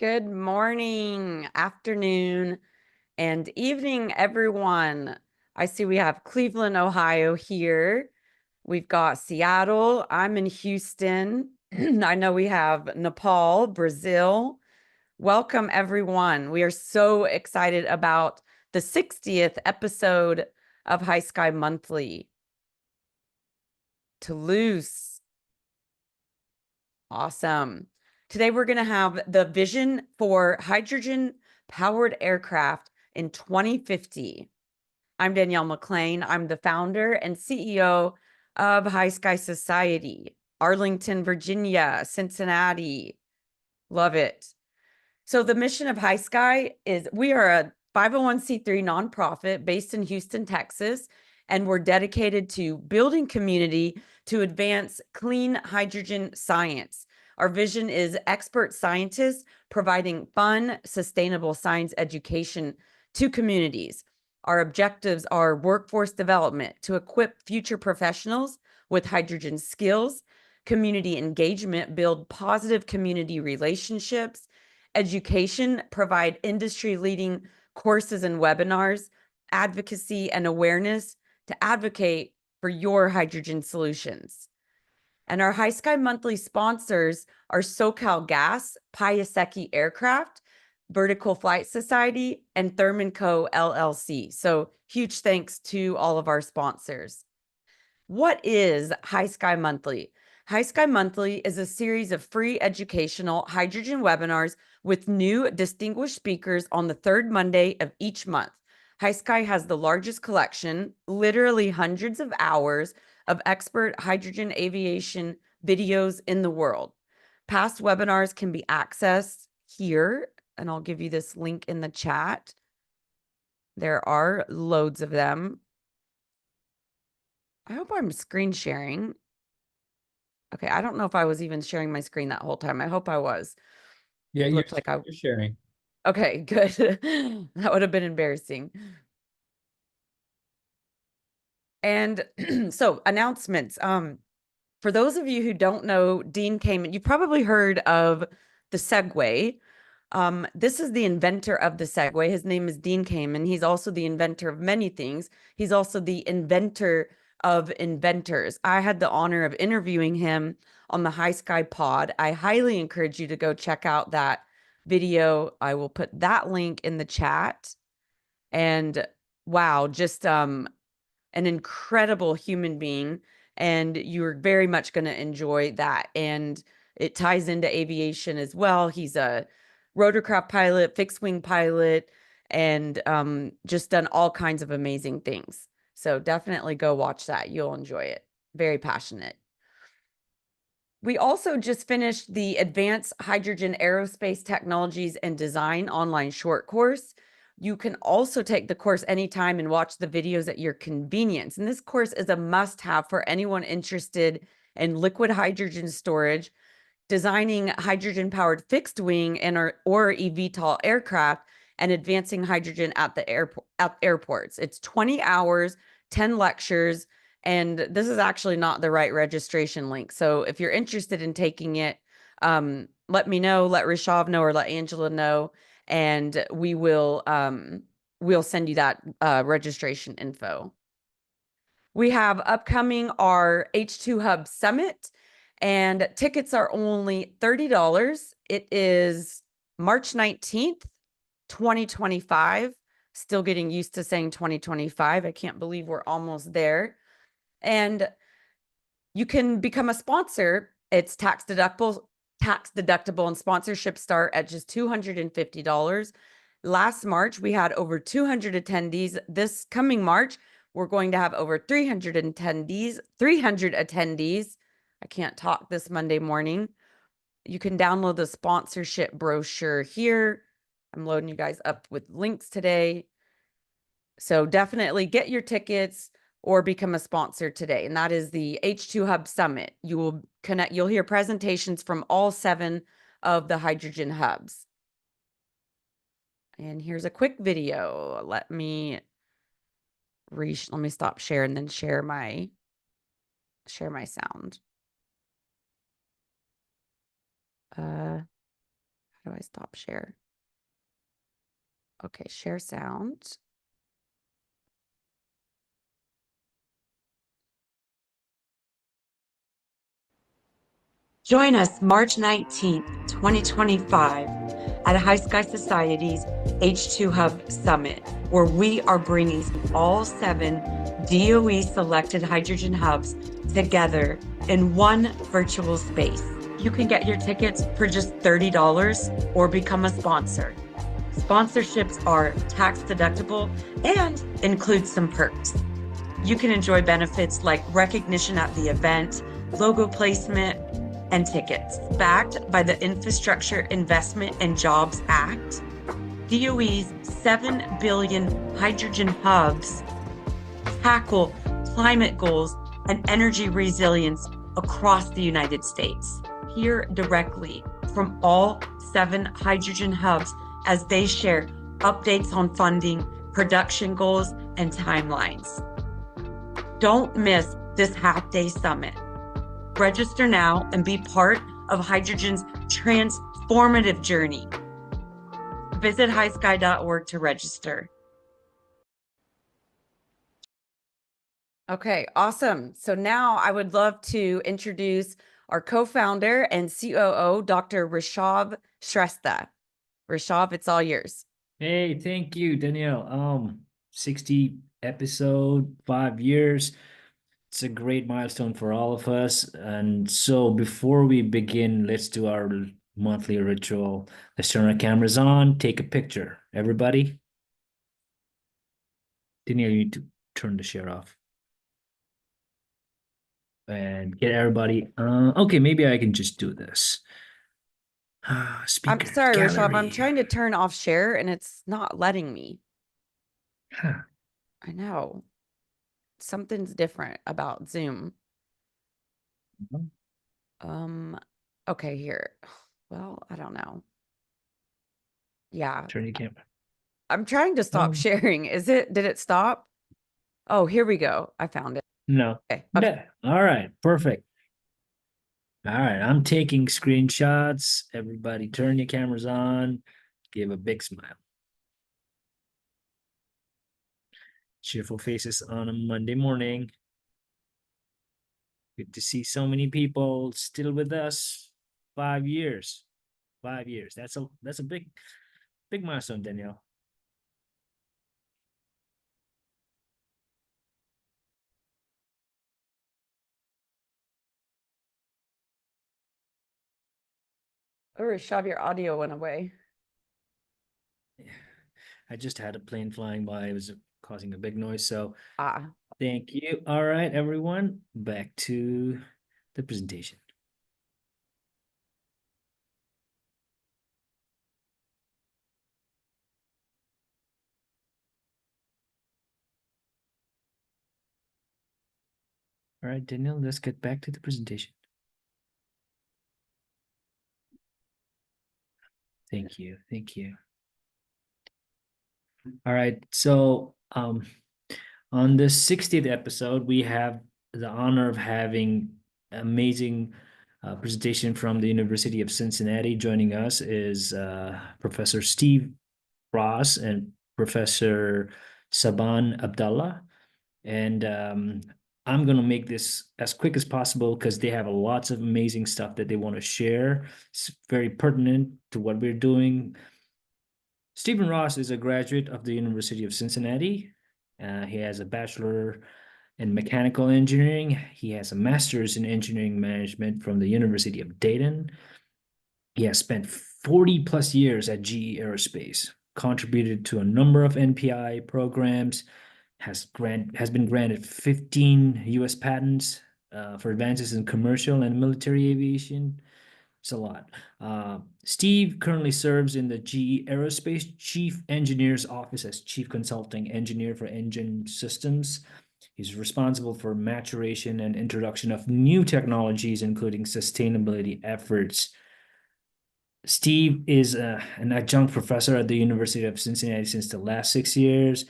Good morning, afternoon, and evening, everyone. I see we have Cleveland, Ohio here. We've got Seattle. I'm in Houston. I know we have Nepal, Brazil. Welcome, everyone. We are so excited about the 60th episode of High Sky Monthly. Toulouse. Awesome. Today, we're going to have the vision for hydrogen-powered aircraft in 2050. I'm Danielle McLean. I'm the founder and CEO of High Sky Society, Arlington, Virginia, Cincinnati. Love it. So the mission of High Sky is we are a 501c3 nonprofit based in Houston, Texas, and we're dedicated to building community to advance clean hydrogen science. Our vision is expert scientists providing fun, sustainable science education to communities. Our objectives are workforce development to equip future professionals with hydrogen skills, community engagement, build positive community relationships, education, provide industry-leading courses and webinars, advocacy and awareness to advocate for your hydrogen solutions. And our High Sky Monthly sponsors are SoCal Gas, Piasecki Aircraft, Vertical Flight Society, and Thurman Co. LLC. So huge thanks to all of our sponsors. What is High Sky Monthly? High Sky Monthly is a series of free educational hydrogen webinars with new distinguished speakers on the third Monday of each month. High Sky has the largest collection, literally hundreds of hours of expert hydrogen aviation videos in the world. Past webinars can be accessed here, and I'll give you this link in the chat. There are loads of them. I hope I'm screen sharing. Okay, I don't know if I was even sharing my screen that whole time. I hope I was. Yeah, Looks like you're sharing. Okay, good. That would have been embarrassing. And so announcements. For those of you who don't know Dean Kamen, you've probably heard of the Segway. This is the inventor of the Segway. His name is Dean Kamen. He's also the inventor of many things. He's also the inventor of inventors. I had the honor of interviewing him on the High Sky Pod. I highly encourage you to go check out that video. I will put that link in the chat. And wow, just an incredible human being. And you're very much going to enjoy that. And it ties into aviation as well. He's a rotorcraft pilot, fixed wing pilot, and just done all kinds of amazing things. So definitely go watch that. You'll enjoy it. Very passionate. We also just finished the Advanced Hydrogen Aerospace Technologies and Design online short course. You can also take the course anytime and watch the videos at your convenience. And this course is a must-have for anyone interested in liquid hydrogen storage, designing hydrogen-powered fixed wing and or eVTOL aircraft, and advancing hydrogen at the airports. It's 20 hours, 10 lectures, and this is actually not the right registration link. So if you're interested in taking it, let me know, let Rishav know, or let Angela know, and we'll send you that registration info. We have upcoming our H2 Hub Summit, and tickets are only $30. It is March 19th, 2025. Still getting used to saying 2025. I can't believe we're almost there. And you can become a sponsor. It's tax deductible, and sponsorships start at just $250. Last March, we had over 200 attendees. This coming March, we're going to have over 300 attendees. I can't talk this Monday morning. You can download the sponsorship brochure here. I'm loading you guys up with links today. So definitely get your tickets or become a sponsor today. And that is the H2 Hub Summit. You'll hear presentations from all 7 of the hydrogen hubs. And here's a quick video. Let me stop share and then share my sound. How do I stop share? Okay, share sound. Join us March 19th, 2025 at High Sky Society's H2 Hub Summit, where we are bringing all 7 DOE selected hydrogen hubs together in one virtual space. You can get your tickets for just $30 or become a sponsor. Sponsorships are tax deductible and include some perks. You can enjoy benefits like recognition at the event, logo placement, and tickets. Backed by the Infrastructure Investment and Jobs Act, DOE's 7 billion hydrogen hubs tackle climate goals and energy resilience across the United States. Hear directly from all 7 hydrogen hubs as they share updates on funding, production goals, and timelines. Don't miss this half-day summit. Register now and be part of hydrogen's transformative journey. Visit highsky.org to register. Okay, awesome. So now I would love to introduce our co-founder and COO, Dr. Rishabh Shrestha. Rishabh, it's all yours. Hey, thank you, Danielle. 60 episode, 5 years. It's a great milestone for all of us. And so before we begin, let's do our monthly ritual. Let's turn our cameras on, take a picture. Everybody? Danielle, you need to turn the share off. And get everybody. Okay, maybe I can just do this. Speaker, I'm sorry, gallery. Rishabh. I'm trying to turn off share and it's not letting me. Huh. I know. Something's different about Zoom. Okay, here. Well, I don't know. Yeah. Turn your camera. I'm trying to stop sharing. Did it stop? Oh, here we go. I found it. No. Okay. Yeah. All right. Perfect. All right. I'm taking screenshots. Everybody turn your cameras on. Give a big smile. Cheerful faces on a Monday morning. Good to see so many people still with us. 5 years. 5 years. That's a big milestone, Danielle. Oh, Rishabh, your audio went away. I just had a plane flying by. It was causing a big noise. So Ah. thank you. All right, everyone. Back to the presentation. All right, Danielle, let's get back to the presentation. Thank you. Thank you. All right. So on the 60th episode, we have the honor of having amazing presentation from the University of Cincinnati. Joining us is Professor Steve Ross and Professor Shaaban Abdallah. And I'm going to make this as quick as possible because they have lots of amazing stuff that they want to share. It's very pertinent to what we're doing. Stephen Ross is a graduate of the University of Cincinnati. He has a bachelor in mechanical engineering. He has a master's in engineering management from the University of Dayton. He has spent 40 plus years at GE Aerospace, contributed to a number of NPI programs, has been granted 15 US patents for advances in commercial and military aviation. It's a lot. Steve currently serves in the GE Aerospace Chief Engineer's Office as Chief Consulting Engineer for Engine Systems. He's responsible for maturation and introduction of new technologies, including sustainability efforts. Steve is an adjunct professor at the University of Cincinnati since the last 6 years.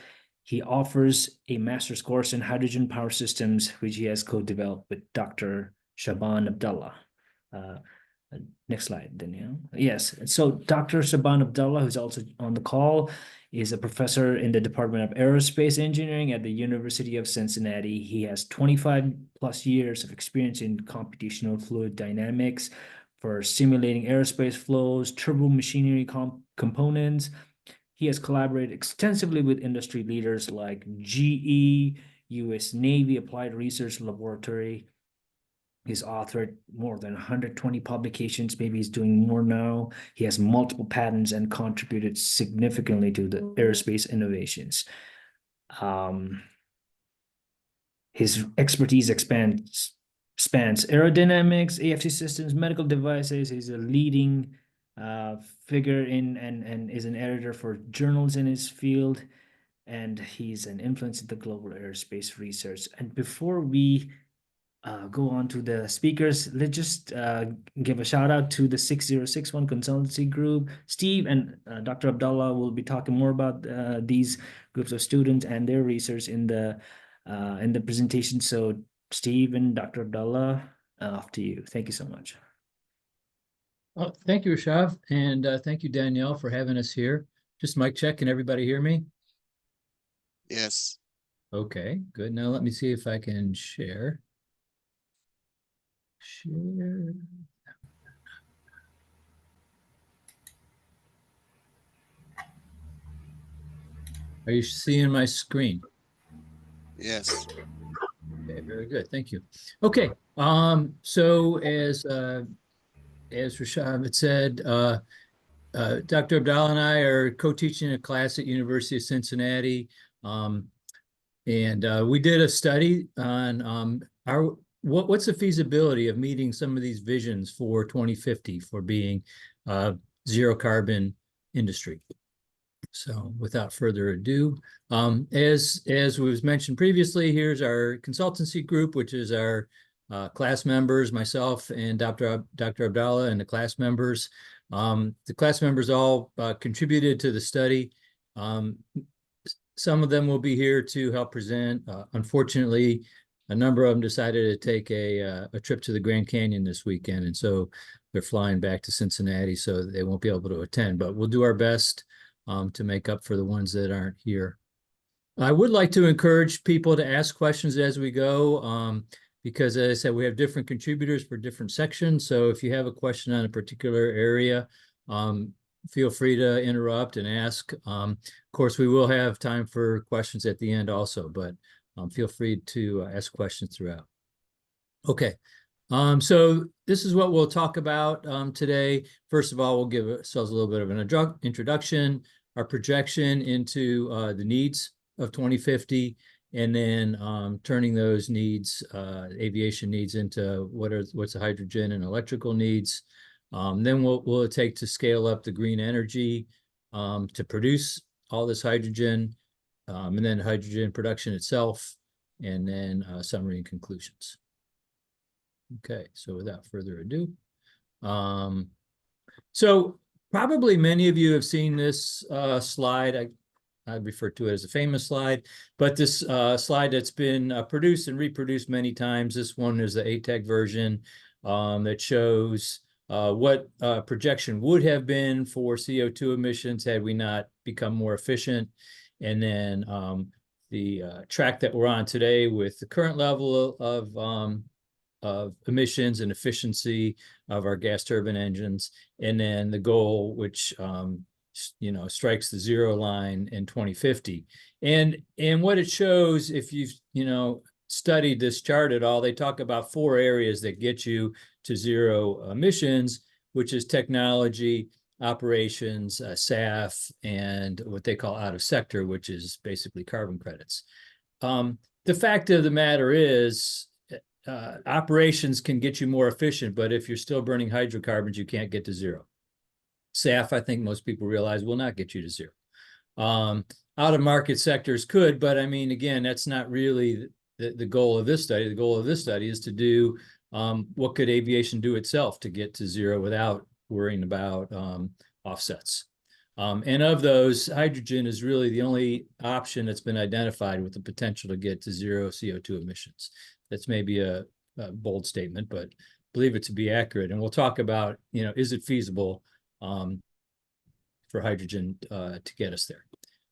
He offers a master's course in hydrogen power systems, which he has co-developed with Dr. Shaaban Abdallah. Next slide, Danielle. Yes, so Dr. Shaaban Abdallah, who's also on the call, is a professor in the Department of Aerospace Engineering at the University of Cincinnati. He has 25 plus years of experience in computational fluid dynamics for simulating aerospace flows, turbo machinery components. He has collaborated extensively with industry leaders like GE, US Navy Applied Research Laboratory. He's authored more than 120 publications. Maybe he's doing more now. He has multiple patents and contributed significantly to the aerospace innovations. His expertise spans aerodynamics, AFC systems, medical devices. He's a leading figure in and is an editor for journals in his field. And he's an influence in the global aerospace research. And before we go on to the speakers, let's just give a shout out to the 6061 Consultancy Group. Steve and Dr. Abdallah will be talking more about these groups of students and their research in the presentation. So Steve and Dr. Abdallah, off to you. Thank you so much. Thank you, Rishav, and thank you, Danielle, for having us here. Just mic check. Can everybody hear me? Yes. Okay, good. Now let me see if I can share. Share. Are you seeing my screen? Yes. Okay, very good. Thank you. Okay, so as Rishav had said, Dr. Abdallah and I are co-teaching a class at University of Cincinnati, and we did a study on what's the feasibility of meeting some of these visions for 2050 for being zero carbon industry. So without further ado, as was mentioned previously, here's our consultancy group, which is our class members, myself and Dr. Abdallah and the class members. The class members all contributed to the study. Some of them will be here to help present. Unfortunately, a number of them decided to take a trip to the Grand Canyon this weekend, and so they're flying back to Cincinnati, so they won't be able to attend, but we'll do our best to make up for the ones that aren't here. I would like to encourage people to ask questions as we go, because as I said, we have different contributors for different sections. So if you have a question on a particular area, feel free to interrupt and ask. Of course, we will have time for questions at the end also, but feel free to ask questions throughout. Okay. So this is what we'll talk about today. First of all, we'll give ourselves a little bit of an introduction, our projection into the needs of 2050, and then turning those needs, aviation needs, into what's the hydrogen and electrical needs. Then what will it take to scale up the green energy to produce all this hydrogen, and then hydrogen production itself, and then summary and conclusions. Okay, so without further ado, so probably many of you have seen this slide. I refer to it as a famous slide, but this slide that's been produced and reproduced many times. This one is the ATEC version that shows what projection would have been for CO2 emissions had we not become more efficient. And then the track that we're on today with the current level of emissions and efficiency of our gas turbine engines, and then the goal, which strikes the zero line in 2050. And what it shows, if you've studied this chart at all, they talk about 4 areas that get you to zero emissions, which is technology, operations, SAF, and what they call out of sector, which is basically carbon credits. The fact of the matter is, operations can get you more efficient, but if you're still burning hydrocarbons, you can't get to zero. SAF, I think most people realize, will not get you to zero. Out of market sectors could, but I mean, again, that's not really the goal of this study. The goal of this study is to do what could aviation do itself to get to zero without worrying about offsets. And of those, hydrogen is really the only option that's been identified with the potential to get to zero CO2 emissions. That's maybe a bold statement, but believe it to be accurate. And we'll talk about, is it feasible for hydrogen to get us there?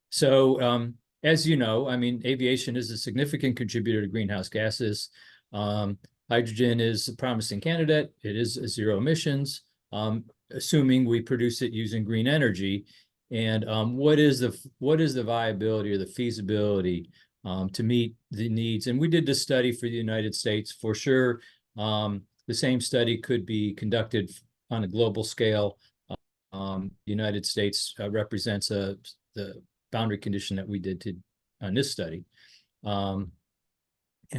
So as you know, I mean, aviation is a significant contributor to greenhouse gases. Hydrogen is a promising candidate. It is zero emissions, assuming we produce it using green energy. And what is the viability or the feasibility to meet the needs? And we did this study for the United States. For sure, the same study could be conducted on a global scale. The United States represents the boundary condition that we did on this study. And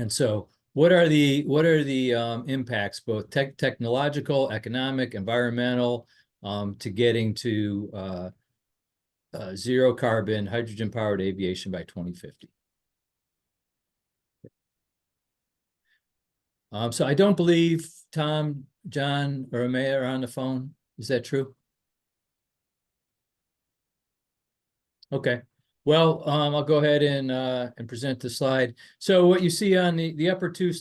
so what are the impacts, both technological, economic, environmental, to getting to zero carbon hydrogen powered aviation by 2050? So I don't believe Tom, John, or Amaya are on the phone. Is that true? Okay. Well, I'll go ahead and present the slide. So what you see on the upper two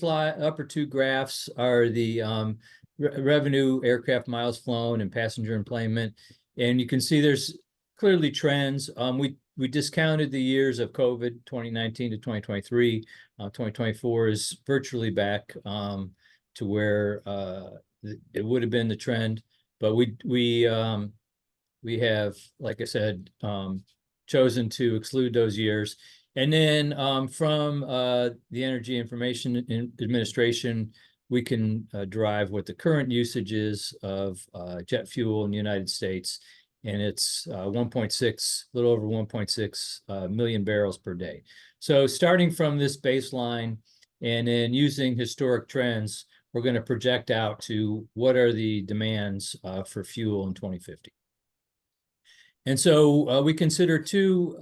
graphs are the revenue, aircraft miles flown, and passenger employment. And you can see there's clearly trends. We discounted the years of COVID, 2019 to 2023. 2024 is virtually back to where it would have been the trend. But we have, like I said, chosen to exclude those years. And then from the Energy Information Administration, we can derive what the current usage is of jet fuel in the United States. And it's 1.6, a little over 1.6 million barrels per day. So starting from this baseline and then using historic trends, we're going to project out to what are the demands for fuel in 2050. And so we consider two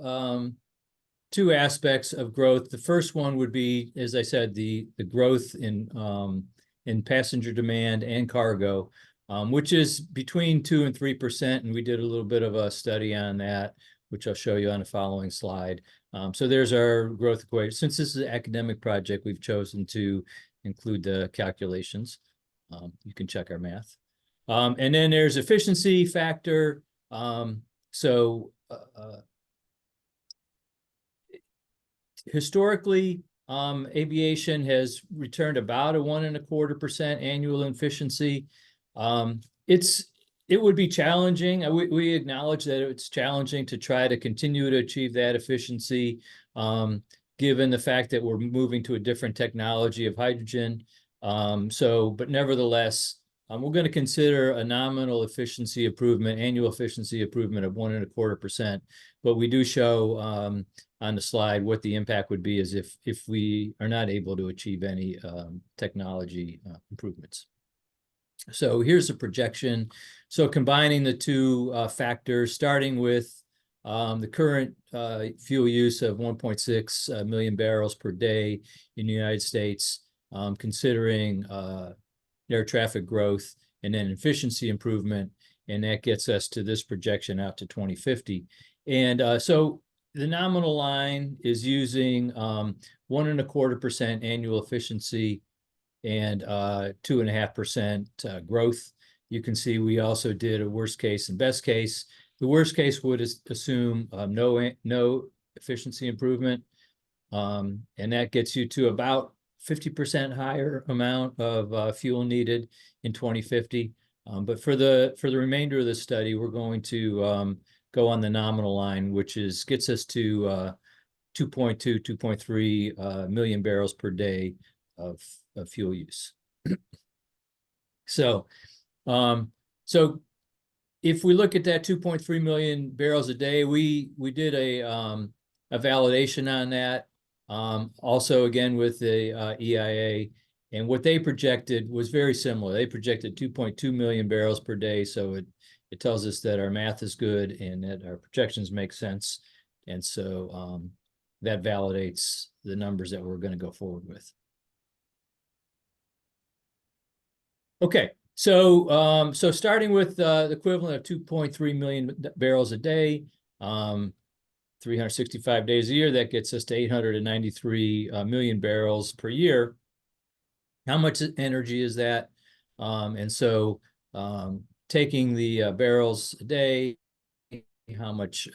aspects of growth. The first one would be, as I said, the growth in passenger demand and cargo, which is between 2% and 3%. And we did a little bit of a study on that, which I'll show you on the following slide. So there's our growth equation. Since this is an academic project, we've chosen to include the calculations. You can check our math. And then there's efficiency factor. Historically, aviation has returned about a 1.25% annual efficiency. It would be challenging. We acknowledge that it's challenging to try to continue to achieve that efficiency, given the fact that we're moving to a different technology of hydrogen. But nevertheless, we're going to consider a nominal efficiency improvement, annual efficiency improvement of 1.25%. But we do show on the slide what the impact would be as if we are not able to achieve any technology improvements. So here's a projection. So combining the two factors, starting with the current fuel use of 1.6 million barrels per day in the United States, considering air traffic growth and then efficiency improvement, and that gets us to this projection out to 2050. And so the nominal line is using 1.25% annual efficiency and 2.5% growth. You can see we also did a worst case and best case. The worst case would assume no efficiency improvement, and that gets you to about 50% higher amount of fuel needed in 2050. But for the remainder of the study, we're going to go on the nominal line, which gets us to 2.3 million barrels per day of fuel use. So if we look at that 2.3 million barrels a day, we did a validation on that. Also, again, with the EIA, and what they projected was very similar. They projected 2.2 million barrels per day. So it tells us that our math is good and that our projections make sense. And so that validates the numbers that we're going to go forward with. Okay, so starting with the equivalent of 2.3 million barrels a day, 365 days a year, that gets us to 893 million barrels per year. How much energy is that? And so taking the barrels a day, how much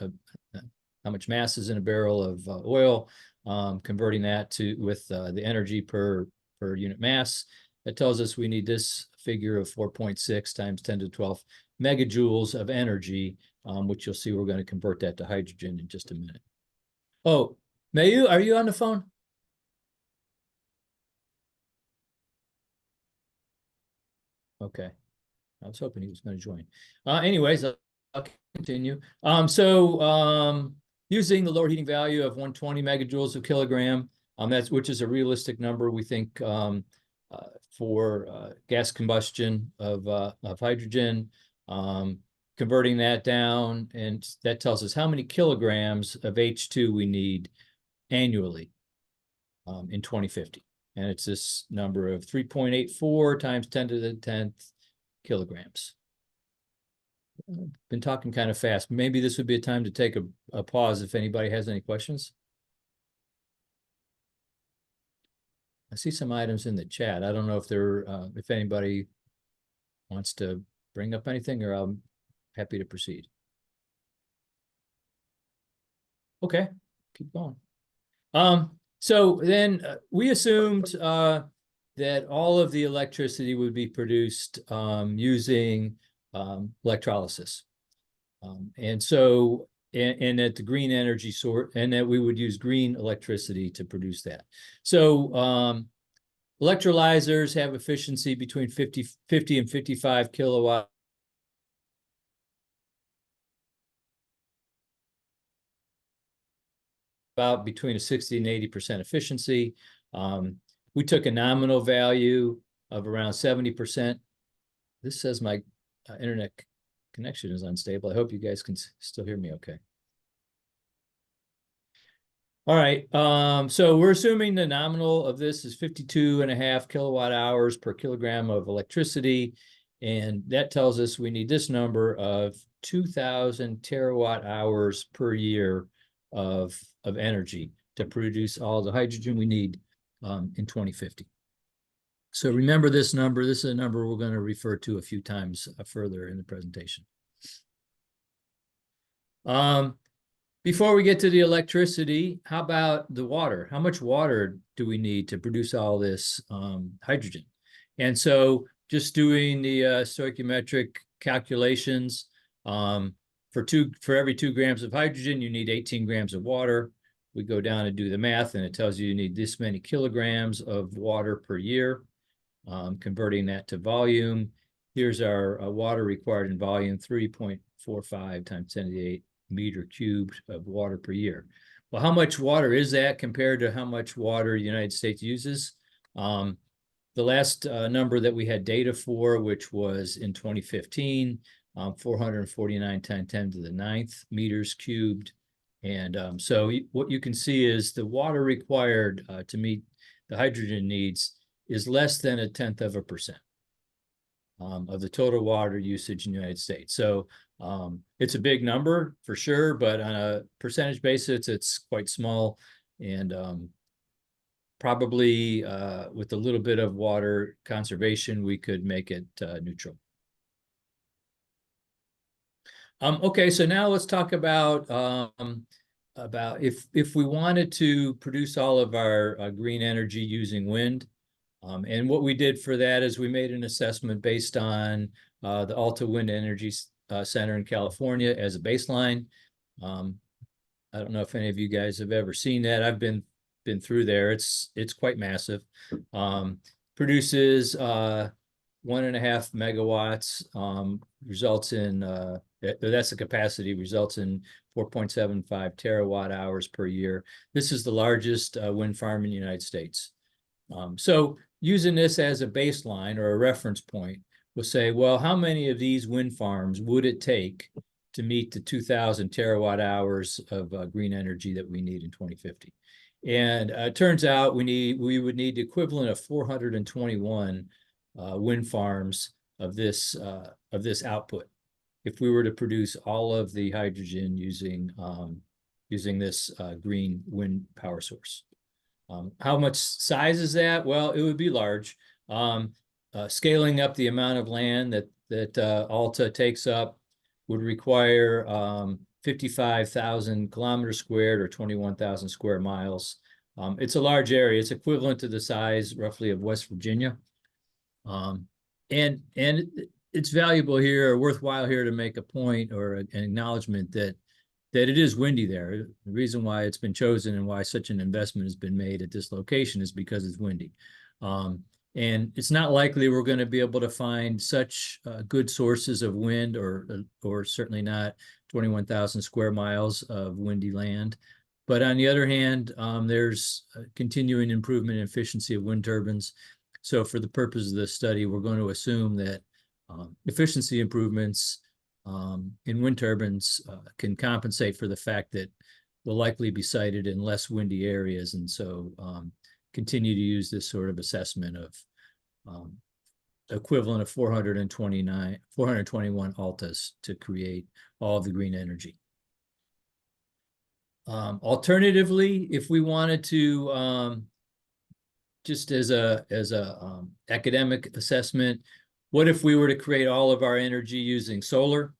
mass is in a barrel of oil, converting that to with the energy per unit mass, that tells us we need this figure of 4.6 times 10 to the 12 megajoules of energy, which you'll see we're going to convert that to hydrogen in just a minute. Oh, Mayu, are you on the phone? Okay. I was hoping he was going to join. Anyways, I'll continue. Using the lower heating value of 120 megajoules a kilogram, which is a realistic number, we think, for gas combustion of hydrogen, converting that down, and that tells us how many kilograms of H2 we need annually in 2050. And it's this number of 3.84 times 10 to the 10th kilograms. Been talking kind of fast. Maybe this would be a time to take a pause if anybody has any questions. I see some items in the chat. I don't know if if anybody wants to bring up anything, or I'm happy to proceed. Okay, keep going. So then we assumed that all of the electricity would be produced using electrolysis. And that the green energy source, and that we would use green electricity to produce that. So electrolyzers have efficiency between 50 and 55 kilowatt. About between a 60 and 80% efficiency. We took a nominal value of around 70%. This says my internet connection is unstable. I hope you guys can still hear me okay. All right, so we're assuming the nominal of this is 52.5 kilowatt hours per kilogram of electricity. And that tells us we need this number of 2,000 terawatt hours per year of energy to produce all the hydrogen we need in 2050. So remember this number. This is a number we're going to refer to a few times further in the presentation. Before we get to the electricity, how about the water? How much water do we need to produce all this hydrogen? And so just doing the stoichiometric calculations, for every 2 grams of hydrogen, you need 18 grams of water. We go down and do the math, and it tells you need this many kilograms of water per year. Converting that to volume, here's our water required in volume, 3.45 times 10 to the 8 meter cubed of water per year. Well, how much water is that compared to how much water the United States uses? The last number that we had data for, which was in 2015, 449 times 10 to the 9th meters cubed. And so what you can see is the water required to meet the hydrogen needs is less than 0.1% of the total water usage in the United States. So it's a big number for sure, but on a percentage basis, it's quite small. And probably with a little bit of water conservation, we could make it neutral. Okay, so now let's talk about if we wanted to produce all of our green energy using wind. And what we did for that is we made an assessment based on the Alta Wind Energy Center in California as a baseline. I don't know if any of you guys have ever seen that. I've been through there. It's quite massive. Produces 1.5 megawatts, results in that's the capacity, results in 4.75 terawatt hours per year. This is the largest wind farm in the United States. So using this as a baseline or a reference point, we'll say, well, how many of these wind farms would it take to meet the 2,000 terawatt hours of green energy that we need in 2050? And it turns out we would need the equivalent of 421 wind farms of this output if we were to produce all of the hydrogen using this green wind power source. How much size is that? Well, it would be large. scaling up the amount of land that Alta takes up would require 55,000 kilometers squared or 21,000 square miles. It's a large area. It's equivalent to the size roughly of West Virginia. And it's valuable here, or worthwhile here, to make a point or an acknowledgement that it is windy there. The reason why it's been chosen and why such an investment has been made at this location is because it's windy. And it's not likely we're going to be able to find such good sources of wind, or certainly not 21,000 square miles of windy land. But on the other hand, there's continuing improvement in efficiency of wind turbines. So for the purpose of this study, we're going to assume that efficiency improvements in wind turbines can compensate for the fact that will likely be sited in less windy areas. And so continue to use this sort of assessment of equivalent of 421 Altas to create all of the green energy. Alternatively, if we wanted to, just as a academic assessment, what if we were to create all of our energy using solar?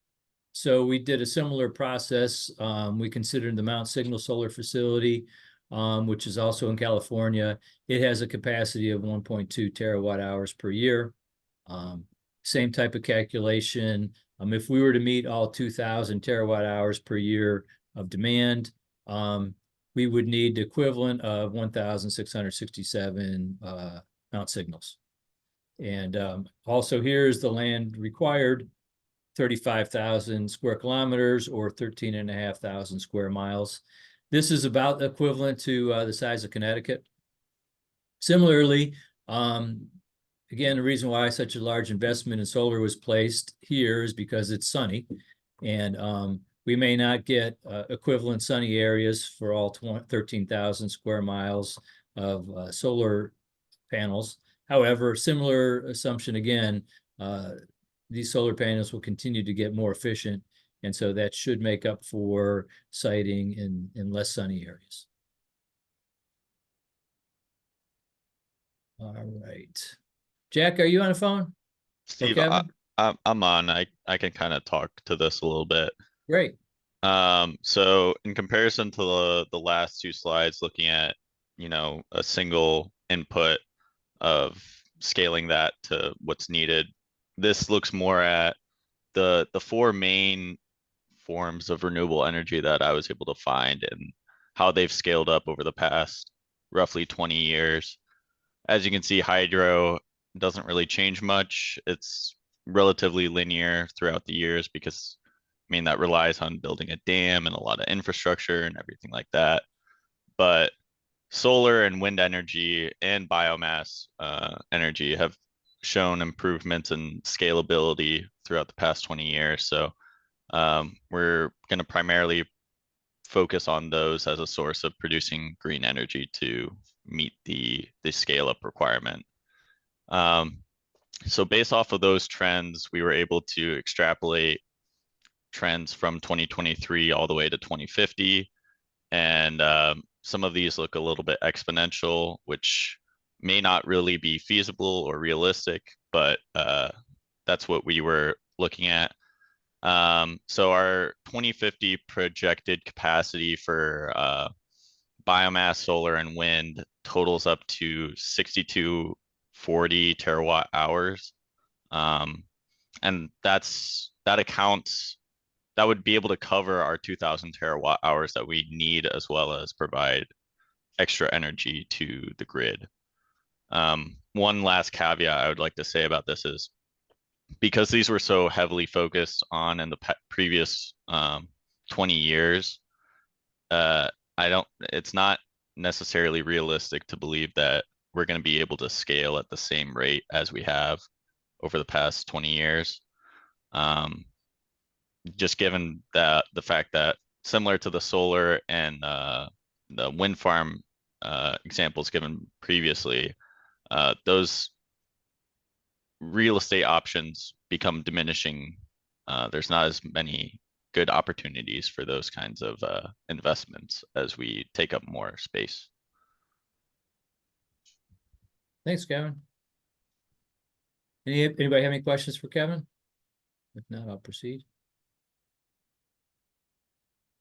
So we did a similar process. We considered the Mount Signal Solar Facility, which is also in California. It has a capacity of 1.2 terawatt hours per year. Same type of calculation. If we were to meet all 2,000 terawatt hours per year of demand, we would need the equivalent of 1,667 Mount Signals. And also here's the land required, 35,000 square kilometers or 13,500 square miles. This is about equivalent to the size of Connecticut. Similarly, again, the reason why such a large investment in solar was placed here is because it's sunny, and we may not get equivalent sunny areas for all 13,000 square miles of solar panels. However, similar assumption again, these solar panels will continue to get more efficient, and so that should make up for siting in less sunny areas. All right. Jack, are you on the phone? Steve, Kevin? I'm on. I can kind of talk to this a little bit. Great. So in comparison to the last two slides, looking at, a single input of scaling that to what's needed, this looks more at the four main forms of renewable energy that I was able to find and how they've scaled up over the past roughly 20 years. As you can see, hydro doesn't really change much. It's relatively linear throughout the years because, that relies on building a dam and a lot of infrastructure and everything like that. But solar and wind energy and biomass energy have shown improvements in scalability throughout the past 20 years. So we're going to primarily focus on those as a source of producing green energy to meet the scale up requirement. So based off of those trends, we were able to extrapolate trends from 2023 all the way to 2050. And some of these look a little bit exponential, which may not really be feasible or realistic, but that's what we were looking at. So our 2050 projected capacity for biomass, solar, and wind totals up to 6,240 terawatt hours. And that would be able to cover our 2,000 terawatt hours that we need, as well as provide extra energy to the grid. One last caveat I would like to say about this is, because these were so heavily focused on in the previous 20 years, it's not necessarily realistic to believe that we're going to be able to scale at the same rate as we have over the past 20 years. Just given that the fact that, similar to the solar and the wind farm examples given previously, those real estate options become diminishing. There's not as many good opportunities for those kinds of investments as we take up more space. Thanks, Kevin. Anybody have any questions for Kevin? If not, I'll proceed.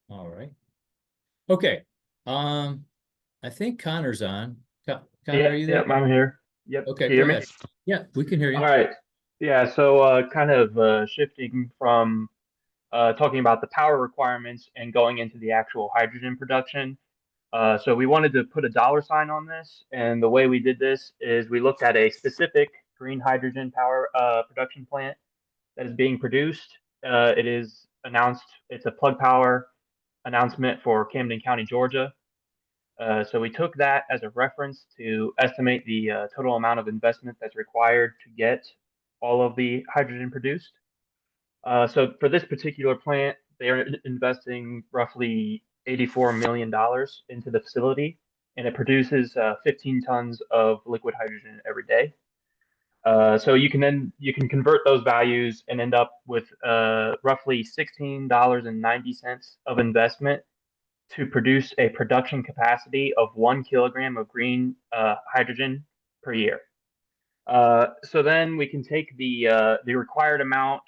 All right. Okay. I think Connor's on. Connor, are you there? Yep, I'm here. Yep, Okay, can you go hear me? ahead. Yeah, we can hear you. All right. Yeah, so kind of shifting from talking about the power requirements and going into the actual hydrogen production. So we wanted to put a dollar sign on this, and the way we did this is we looked at a specific green hydrogen power production plant that is being produced. It is announced, it's a Plug Power announcement for Camden County, Georgia. So we took that as a reference to estimate the total amount of investment that's required to get all of the hydrogen produced. So for this particular plant, they're investing roughly $84 million into the facility, and it produces 15 tons of liquid hydrogen every day. So you can convert those values and end up with roughly $16.90 of investment to produce a production capacity of 1 kilogram of green hydrogen per year. So then we can take the required amount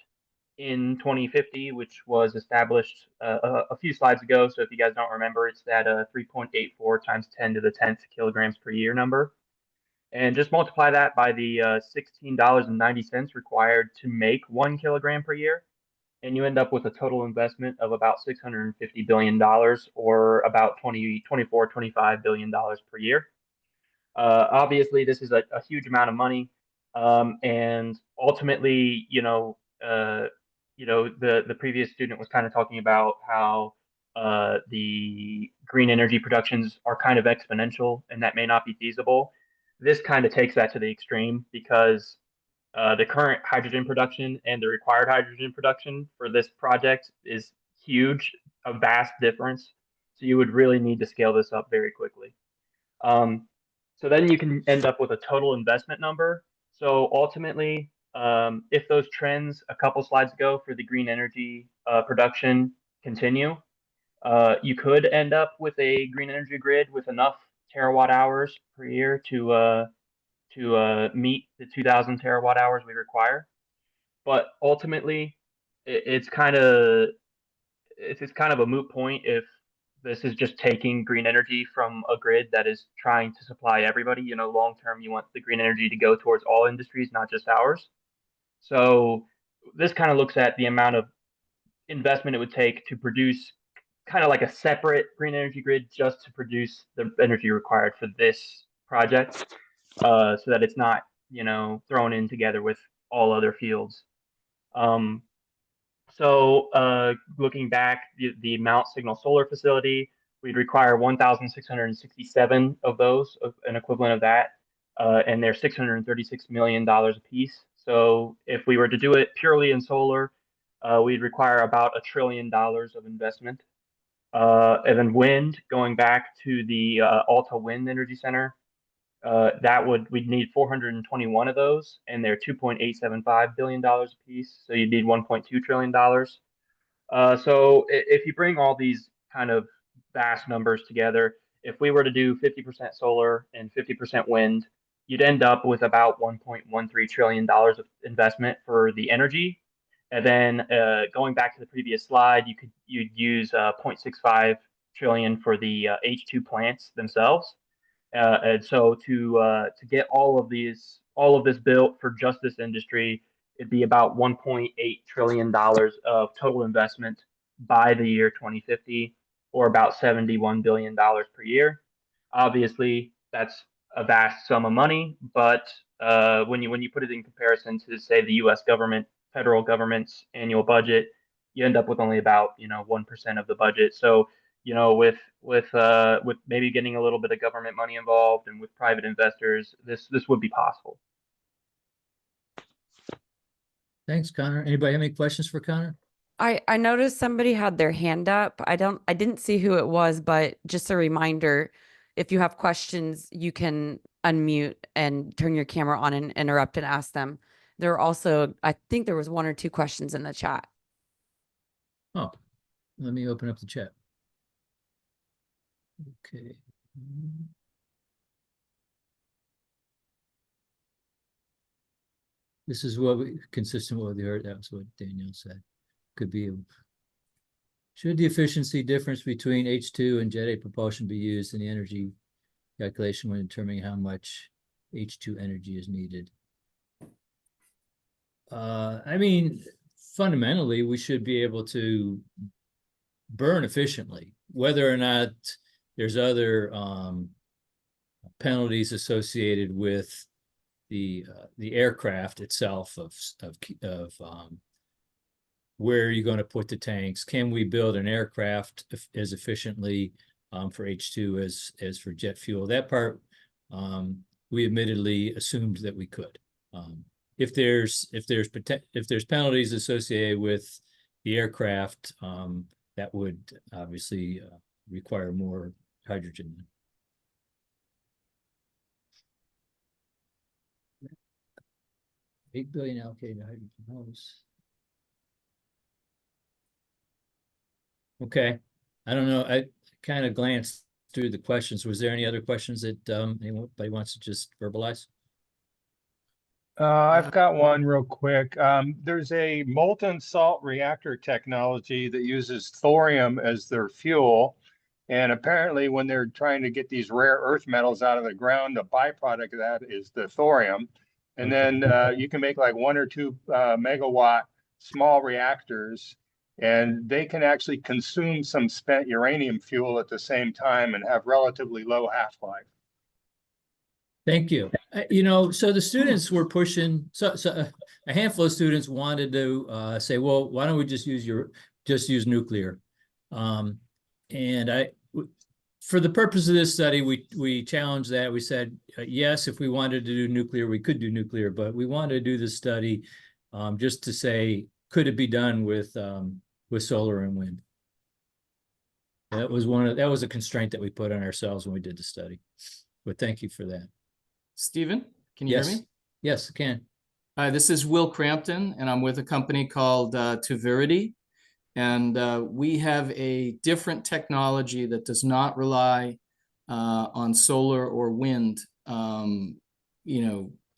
in 2050, which was established a few slides ago. So if you guys don't remember, it's that 3.84 times 10 to the 10th kilograms per year number. And just multiply that by the $16.90 required to make 1 kilogram per year. And you end up with a total investment of about $650 billion, or about $25 billion per year. Obviously, this is a huge amount of money. And ultimately, the previous student was kind of talking about how the green energy productions are kind of exponential, and that may not be feasible. This kind of takes that to the extreme, because the current hydrogen production and the required hydrogen production for this project is huge, a vast difference. So you would really need to scale this up very quickly. So then you can end up with a total investment number. So ultimately, if those trends a couple slides ago for the green energy production continue, you could end up with a green energy grid with enough terawatt hours per year to meet the 2,000 terawatt hours we require. But ultimately, it's kind of a moot point if this is just taking green energy from a grid that is trying to supply everybody. Long term, you want the green energy to go towards all industries, not just ours. So this kind of looks at the amount of investment it would take to produce kind of like a separate green energy grid just to produce the energy required for this project, so that it's not, thrown in together with all other fields. Looking back, the Mount Signal Solar Facility, we'd require 1,667 of those, an equivalent of that, and they're $636 million a piece. So if we were to do it purely in solar, we'd require about $1 trillion of investment. And then wind, going back to the Alta Wind Energy Center, we'd need 421 of those, and they're $2.875 billion a piece. So you'd need $1.2 trillion. So if you bring all these kind of vast numbers together, if we were to do 50% solar and 50% wind, you'd end up with about $1.13 trillion of investment for the energy. And then going back to the previous slide, you'd use 0.65 trillion for the H2 plants themselves. And so to get all of this built for just this industry, it'd be about $1.8 trillion of total investment by the year 2050, or about $71 billion per year. Obviously, that's a vast sum of money, but when you put it in comparison to, say, the U.S. government, federal government's annual budget, you end up with only about 1% of the budget. So with maybe getting a little bit of government money involved and with private investors, this would be possible. Thanks, Connor. Anybody have any questions for Connor? I noticed somebody had their hand up. I didn't see who it was, but just a reminder, if you have questions, you can unmute and turn your camera on and interrupt and ask them. There are also, I think there was 1 or 2 questions in the chat. Oh, let me open up the chat. Okay. This is what consistent with what we heard. That was what Danielle said. Could be. Should the efficiency difference between H2 and Jet A propulsion be used in the energy calculation when determining how much H2 energy is needed? I mean, fundamentally, we should be able to burn efficiently, whether or not there's other penalties associated with the aircraft itself of where are you going to put the tanks? Can we build an aircraft as efficiently for H2 as for jet fuel? That part we admittedly assumed that we could. If there's penalties associated with the aircraft, that would obviously require more hydrogen. 8 billion allocated to hydrogen hose. Okay, I don't know. I kind of glanced through the questions. Was there any other questions that anybody wants to just verbalize? I've got one real quick. There's a molten salt reactor technology that uses thorium as their fuel. And apparently when they're trying to get these rare earth metals out of the ground, the byproduct of that is the thorium. And then you can make like 1 or 2 megawatt small reactors, and they can actually consume some spent uranium fuel at the same time and have relatively low half-life. Thank you. You know, so the students were pushing, so a handful of students wanted to say, well, why don't we just use nuclear? And for the purpose of this study, we challenged that. We said, yes, if we wanted to do nuclear, we could do nuclear, but we wanted to do this study just to say, could it be done with solar and wind? That was a constraint that we put on ourselves when we did the study. But thank you for that. Stephen, can you hear me? Yes, I can. Hi, this is Will Crampton, and I'm with a company called Feasibility. And we have a different technology that does not rely on solar or wind,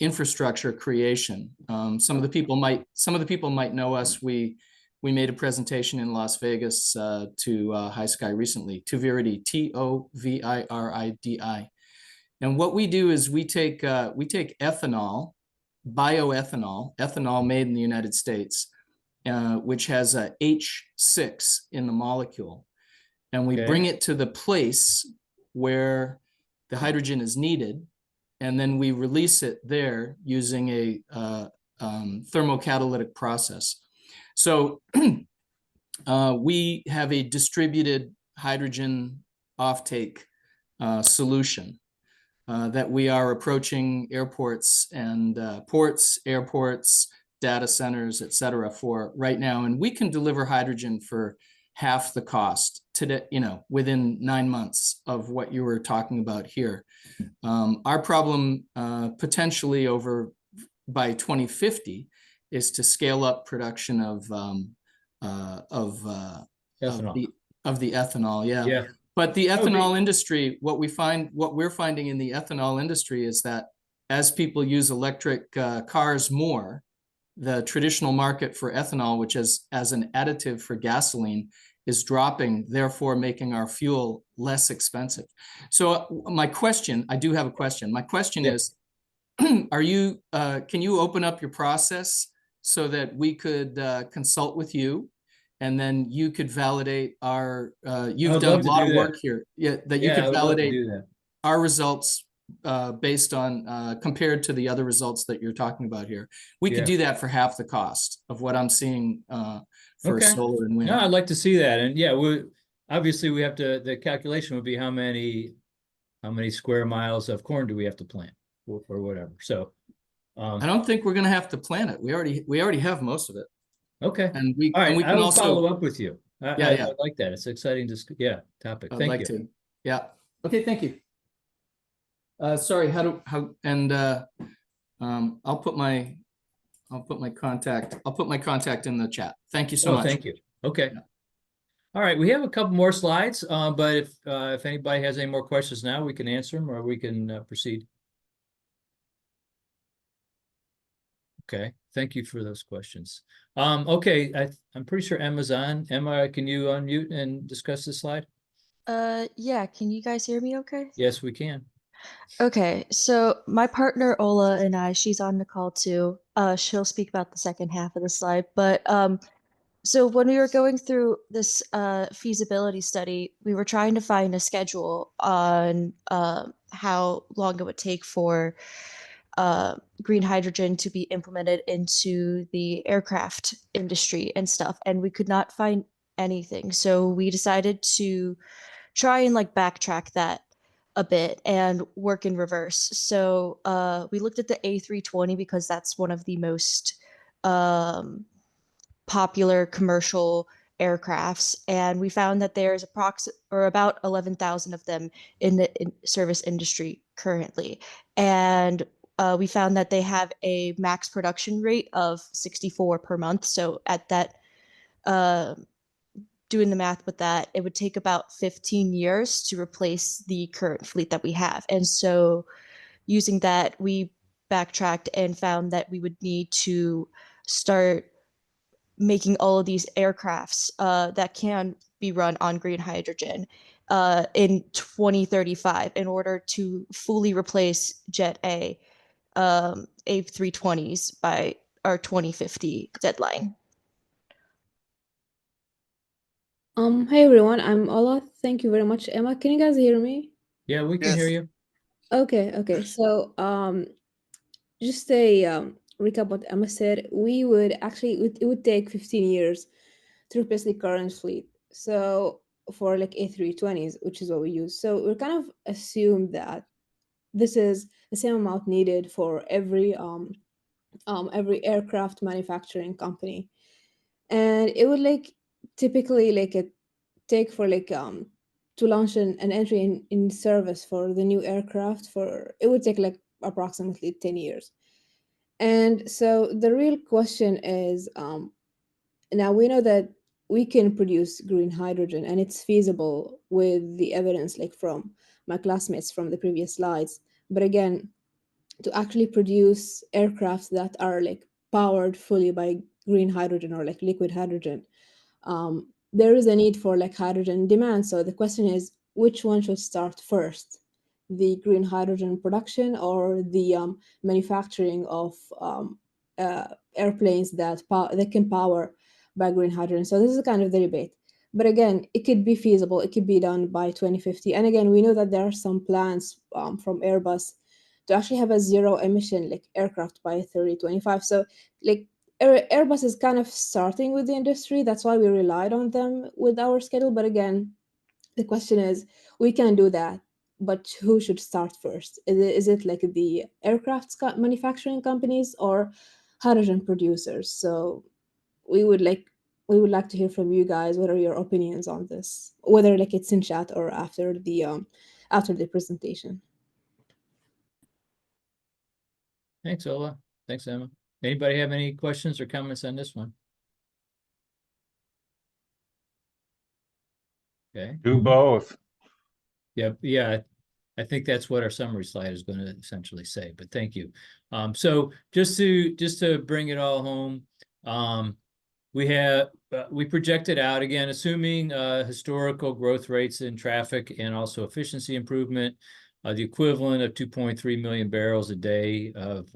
infrastructure creation. Some of the people might know us. We made a presentation in Las Vegas to High Sky recently. Toviridi, Toviridi. And what we do is we take ethanol, bioethanol, ethanol made in the United States, which has a H6 in the molecule, and we bring it to the place where the hydrogen is needed, and then we release it there using a thermocatalytic process. So we have a distributed hydrogen offtake solution that we are approaching airports and ports, airports, data centers, et cetera, for right now. And we can deliver hydrogen for half the cost today, within 9 months of what you were talking about here. Our problem potentially by 2050 is to scale up production of the ethanol. Yeah. But the ethanol industry, what we're finding in the ethanol industry is that as people use electric cars more, the traditional market for ethanol, which is as an additive for gasoline, is dropping, therefore making our fuel less expensive. So I do have a question. My question is, can you open up your process so that we could consult with you? And then you could validate you've done a lot of work here. Yeah, that you could validate our results based on compared to the other results that you're talking about here. We could do that for half the cost of what I'm seeing for solar and wind. No, I'd like to see that. And yeah, obviously we have to, the calculation would be how many square miles of corn do we have to plant or whatever. So I don't think we're going to have to plant it. We already have most of it. Okay. And we All right, and we I can will also follow up with you. I like that. It's exciting topic. I'd Thank like you. to. Yeah. Okay, thank you. Sorry, I'll put my contact in the chat. Thank you so much. Thank you. Okay. All right, we have a couple more slides, but if anybody has any more questions now, we can answer them or we can proceed. Okay, thank you for those questions. Okay, I'm pretty sure Emma's on. Emma, can you unmute and discuss this slide? Yeah, can you guys hear me okay? Yes, we can. Okay, so my partner Ola and I, she's on the call too. She'll speak about the second half of the slide, but so when we were going through this feasibility study, we were trying to find a schedule on how long it would take for green hydrogen to be implemented into the aircraft industry and stuff, and we could not find anything. So we decided to try and like backtrack that a bit and work in reverse. So we looked at the A320 because that's one of the most popular commercial aircrafts, and we found that there's about 11,000 of them in the service industry currently. And we found that they have a max production rate of 64 per month. So at that, doing the math with that, it would take about 15 years to replace the current fleet that we have. And so using that, we backtracked and found that we would need to start making all of these aircrafts that can be run on green hydrogen in 2035 in order to fully replace Jet A320s by our 2050 deadline. Hey everyone, I'm Ola. Thank you very much. Emma, can you guys hear me? Yeah, we can hear Yes. you. Okay. So, just a recap what Emma said. We would actually, it would take 15 years to replace the current fleet. So for like A320s, which is what we use. So we're kind of assume that this is the same amount needed for every aircraft manufacturing company. And it would like typically like it take for like to launch an entry in service for the new aircraft for it would take like approximately 10 years. And so the real question is now we know that we can produce green hydrogen and it's feasible with the evidence like from my classmates from the previous slides. But again, to actually produce aircrafts that are like powered fully by green hydrogen or like liquid hydrogen, there is a need for like hydrogen demand. So the question is, which one should start first? The green hydrogen production or the manufacturing of airplanes that can power by green hydrogen? So this is kind of the debate. But again, it could be feasible. It could be done by 2050. And again, we know that there are some plans from Airbus to actually have a zero emission like aircraft by 2025. So like Airbus is kind of starting with the industry. That's why we relied on them with our schedule. But again, the question is, we can do that, but who should start first? Is it like the aircraft manufacturing companies or hydrogen producers? So we would like to hear from you guys. What are your opinions on this? Whether like it's in chat or after the presentation. Thanks, Ola. Thanks, Emma. Anybody have any questions or comments on this one? Okay. Do both. Yeah. I think that's what our summary slide is going to essentially say, but thank you. So just to bring it all home, we projected out again, assuming historical growth rates in traffic and also efficiency improvement, the equivalent of 2.3 million barrels a day of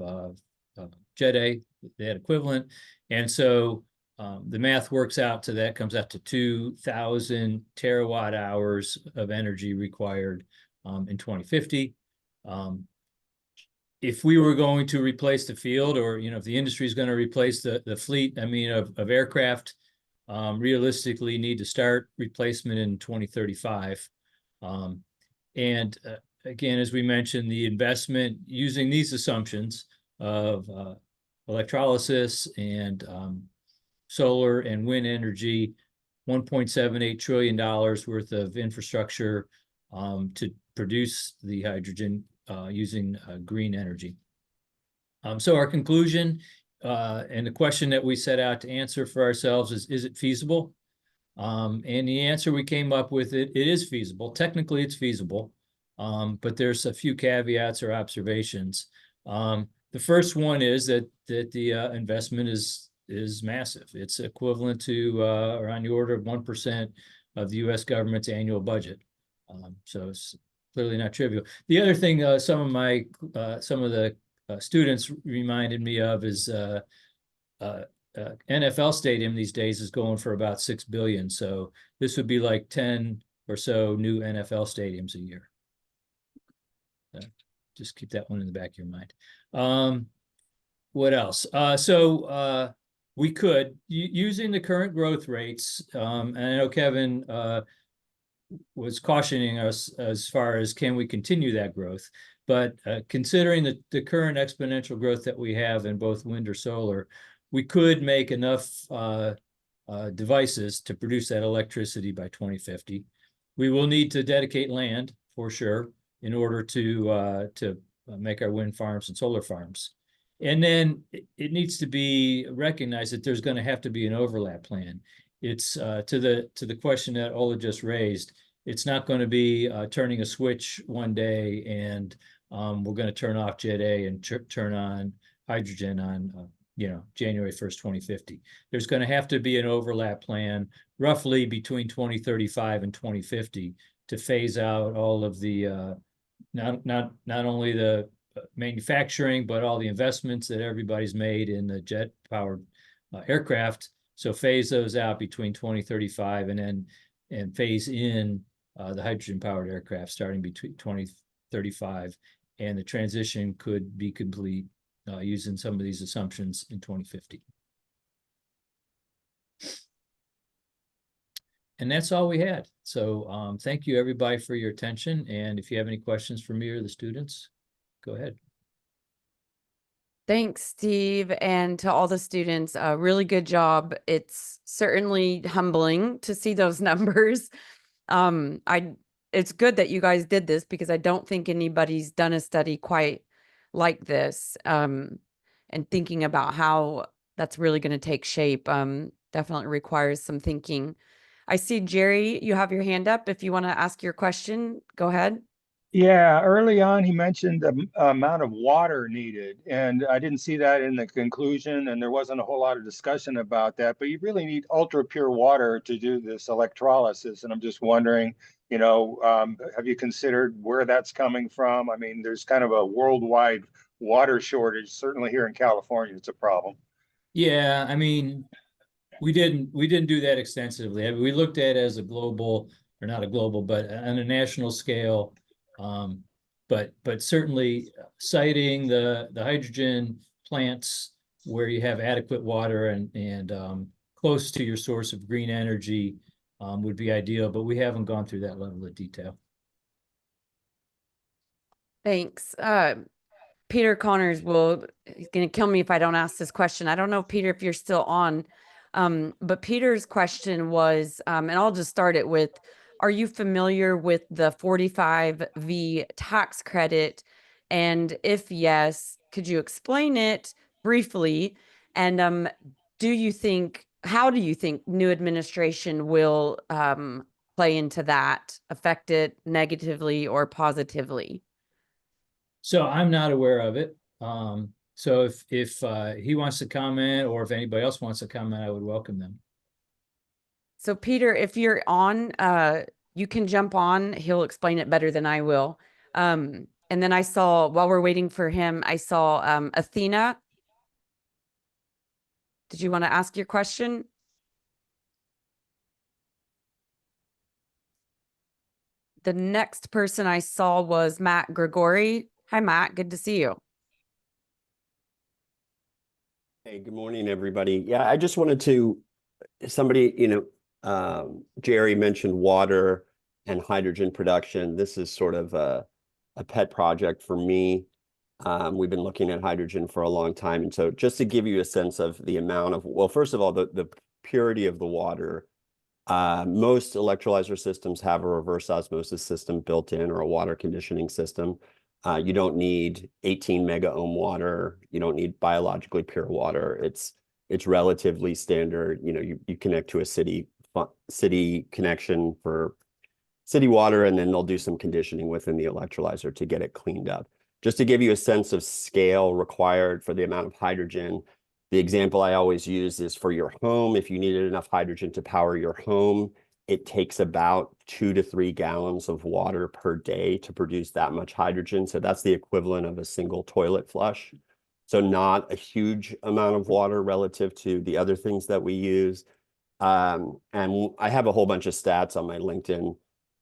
Jet A, that equivalent. And so the math works out to that, comes out to 2,000 terawatt hours of energy required in 2050. If we were going to replace the field, or if the industry is going to replace the fleet, of aircraft, realistically need to start replacement in 2035. And again, as we mentioned, the investment using these assumptions of electrolysis and solar and wind energy, $1.78 trillion worth of infrastructure to produce the hydrogen using green energy. So our conclusion and the question that we set out to answer for ourselves is it feasible? And the answer we came up with, it is feasible. Technically, it's feasible, but there's a few caveats or observations. The first one is that the investment is massive. It's equivalent to or on the order of 1% of the U.S. government's annual budget. So it's clearly not trivial. The other thing some of the students reminded me of is NFL stadium these days is going for about $6 billion. So this would be like 10 or so new NFL stadiums a year. Just keep that one in the back of your mind. What else? We could, using the current growth rates, and I know Kevin was cautioning us as far as can we continue that growth, but considering the current exponential growth that we have in both wind or solar, we could make enough devices to produce that electricity by 2050. We will need to dedicate land for sure in order to make our wind farms and solar farms. And then it needs to be recognized that there's going to have to be an overlap plan. It's to the question that Ola just raised. It's not going to be turning a switch one day and we're going to turn off Jet A and turn on hydrogen on January 1st, 2050. There's going to have to be an overlap plan roughly between 2035 and 2050 to phase out all of the not only the manufacturing, but all the investments that everybody's made in the jet-powered aircraft. So phase those out between 2035 and phase in the hydrogen-powered aircraft starting between 2035, and the transition could be complete using some of these assumptions in 2050. And that's all we had. So thank you everybody for your attention. And if you have any questions for me or the students, go ahead. Thanks, Steve, and to all the students, really good job. It's certainly humbling to see those numbers. It's good that you guys did this because I don't think anybody's done a study quite like this. And thinking about how that's really going to take shape definitely requires some thinking. I see, Jerry, you have your hand up. If you want to ask your question, go ahead. Yeah, early on, he mentioned the amount of water needed, and I didn't see that in the conclusion, and there wasn't a whole lot of discussion about that, but you really need ultra pure water to do this electrolysis. And I'm just wondering, have you considered where that's coming from? I mean, there's kind of a worldwide water shortage. Certainly here in California, it's a problem. Yeah, I mean, we didn't do that extensively. I mean, we looked at it as a global, or not a global, but on a national scale. But certainly citing the hydrogen plants where you have adequate water and close to your source of green energy would be ideal, but we haven't gone through that level of detail. Thanks. Peter Connors he's going to kill me if I don't ask this question. I don't know, Peter, if you're still on, but Peter's question was, and I'll just start it with, are you familiar with the 45V tax credit? And if yes, could you explain it briefly? And how do you think new administration will play into that, affect it negatively or positively? So I'm not aware of it. So if he wants to comment, or if anybody else wants to comment, I would welcome them. So Peter, if you're on, you can jump on. He'll explain it better than I will. And then I saw, while we're waiting for him, I saw Athena. Did you want to ask your question? The next person I saw was Matt Gregory. Hi, Matt. Good to see you. Hey, good morning, everybody. Yeah, I just wanted to, somebody, Jerry mentioned water and hydrogen production. This is sort of a pet project for me. We've been looking at hydrogen for a long time. And so just to give you a sense of the amount of, well, first of all, the purity of the water. Most electrolyzer systems have a reverse osmosis system built in, or a water conditioning system. You don't need 18 mega ohm water. You don't need biologically pure water. It's relatively standard. You connect to a city connection for city water, and then they'll do some conditioning within the electrolyzer to get it cleaned up. just to give you a sense of scale required for the amount of hydrogen, the example I always use is for your home. If you needed enough hydrogen to power your home, it takes about 2 to 3 gallons of water per day to produce that much hydrogen. So that's the equivalent of a single toilet flush. So not a huge amount of water relative to the other things that we use. And I have a whole bunch of stats on my LinkedIn